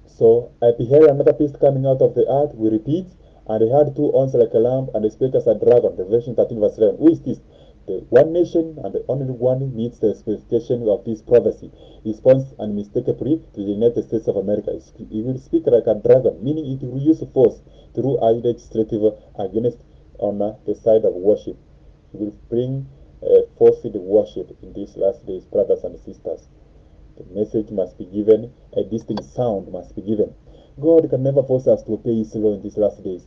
So I beheld another beast coming out of the earth. We repeat, and he had two horns like a lamb, and he spake as a dragon. Revelation 13, verse 11. Who is this? The one nation and the only one meets the specification of this prophecy. He responds unmistakably to the United States of America. He will speak like a dragon, meaning it will use force through legislative against on the side of worship. He will bring forced worship in these last days, brothers and sisters. The message must be given, a distinct sound must be given. God can never force us to obey His law in these last days.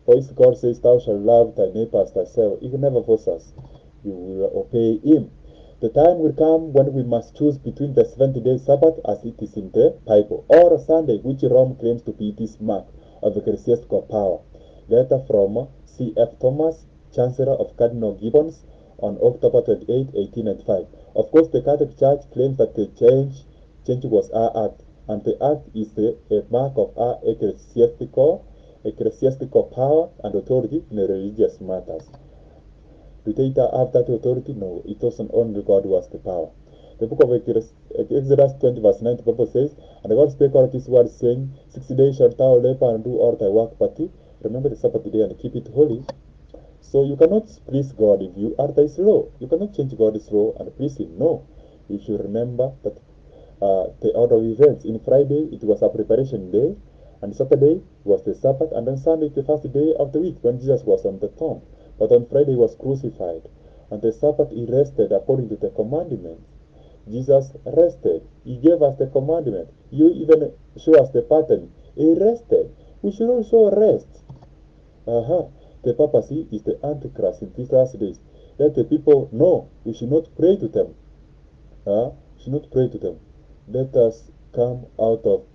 For if God says, Thou shalt love thy neighbor as thyself, He can never force us. You will obey Him. The time will come when we must choose between the 70-day Sabbath as it is in the Bible, or a Sunday which Rome claims to be this mark of ecclesiastical power. Letter from C.F. Thomas, Chancellor of Cardinal Gibbons, on October 28, 1895. Of course, the Catholic Church claims that the change was our act, and the act is a mark of our ecclesiastical power and authority in religious matters. Do they have that authority? No, it wasn't only God who has the power. The book of Exodus 20, verse 9, the Bible says, And God spake all these words, saying, 6 days shalt thou labor and do all thy work, but remember the Sabbath day and keep it holy. So you cannot please God if you are the slow. You cannot change God's law and please Him. No. You should remember that the order of events. In Friday, it was a preparation day, and Saturday was the Sabbath, and then Sunday, the first day of the week when Jesus was on the tomb. But on Friday, he was crucified. On the Sabbath, he rested according to the commandments. Jesus rested. He gave us the commandment. You even show us the pattern. He rested. We should also rest. The papacy is the Antichrist in these last days. Let the people know we should not pray to them. Should not pray to them. Let us come out of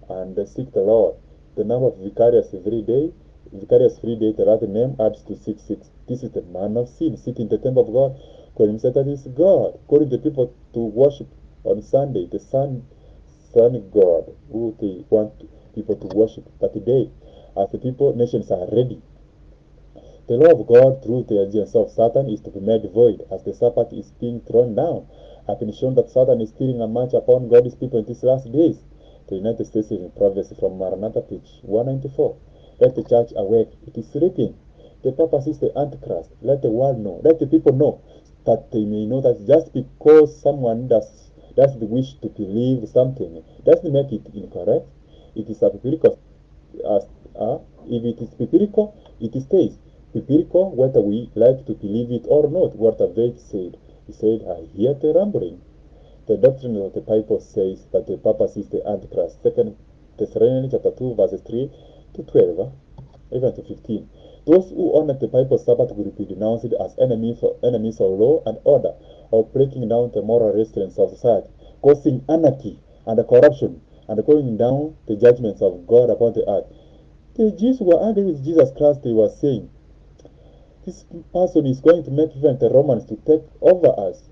and seek the Lord. The number of vicarious free day, the other name adds to 66. This is the man of sin, sitting in the temple of God, calling himself that is God, calling the people to worship on Sunday, the sun God, who they want people to worship. But today, as the people, nations are ready, the law of God through the agents of Satan is to be made void as the Sabbath is being thrown down. I've been shown that Satan is stealing a march upon God's people in these last days. The United States in prophecy from Maranatha, page 194. Let the church awake. It is sleeping. The purpose is the Antichrist. Let the world know. Let the people know that they may know that just because someone doesn't wish to believe something doesn't make it incorrect. It is a biblical as if it is biblical, it stays biblical whether we like to believe it or not. What David said, he said, I hear the rumbling. The doctrine of the Bible says that the purpose is the Antichrist. Second Thessalonians chapter 2, verses 3 to 12, even to 15. Those who honor the Bible Sabbath will be denounced as enemies of law and order, or breaking down the moral restraints of society, causing anarchy and corruption, and calling down the judgments of God upon the earth. The Jews were angry with Jesus Christ. They were saying, this person is going to make even the Romans to take over us,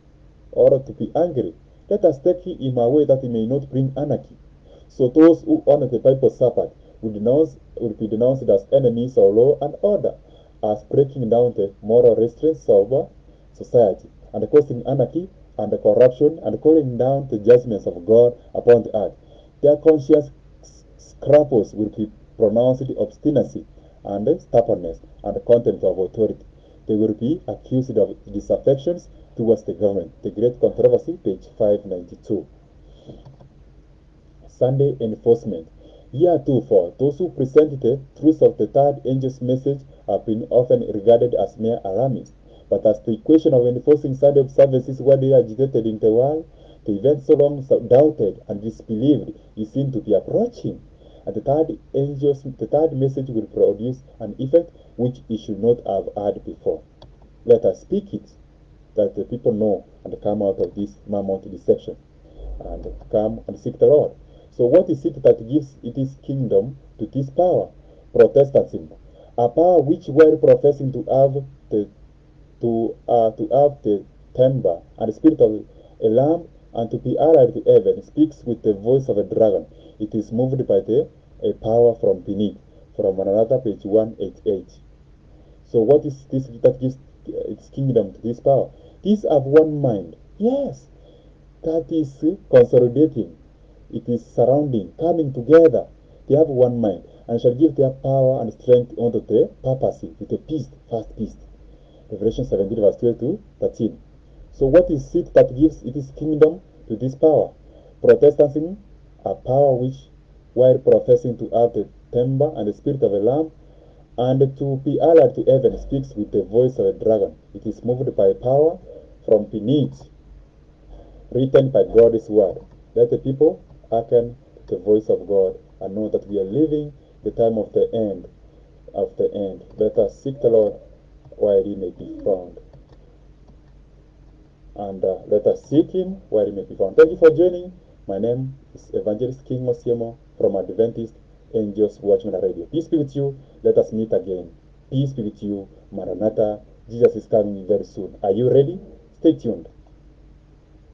or to be angry. Let us take him away that he may not bring anarchy. So those who honor the Bible Sabbath will be denounced as enemies of law and order, as breaking down the moral restraints of society, and causing anarchy and corruption, and calling down the judgments of God upon the earth. Their conscience scruples will be pronounced obstinacy and stubbornness and contempt of authority. They will be accused of disaffections towards the government. The Great Controversy, page 592. Sunday enforcement. Here too, for those who present the truth of the third angel's message have been often regarded as mere alarmists. But as the question of enforcing Sunday observance is widely agitated in the world, the event so long doubted and disbelieved is seen to be approaching. And the third message will produce an effect which it should not have had before. Let us speak it, that the people know and come out of this mammoth deception and come and seek the Lord. So what is it that gives its kingdom to this power? Protestantism, a power which, while professing to have the temper and the spirit of a lamb and to be allied to heaven, speaks with the voice of a dragon. It is moved by a power from beneath. From another page 188. So what is this that gives its kingdom to this power? These have one mind. Yes, that is consolidating. It is surrounding, coming together. They have one mind, and shall give their power and strength unto the papacy with a beast, first beast. Revelation 17, verse 12 to 13. So what is it that gives its kingdom to this power? Protestantism, a power which, while professing to have the temper and the spirit of a lamb, and to be allied to heaven, speaks with the voice of a dragon. It is moved by power from beneath, written by God's word. Let the people hearken to the voice of God and know that we are living the time of the end. Let us seek the Lord while he may be found. And let us seek him while he may be found. Thank you for joining. My name is Evangelist King Mosiemo from Adventist Angels Watchman Radio. Peace be with you. Let us meet again. Peace be with you. Maranatha. Jesus is coming very soon. Are you ready? Stay tuned.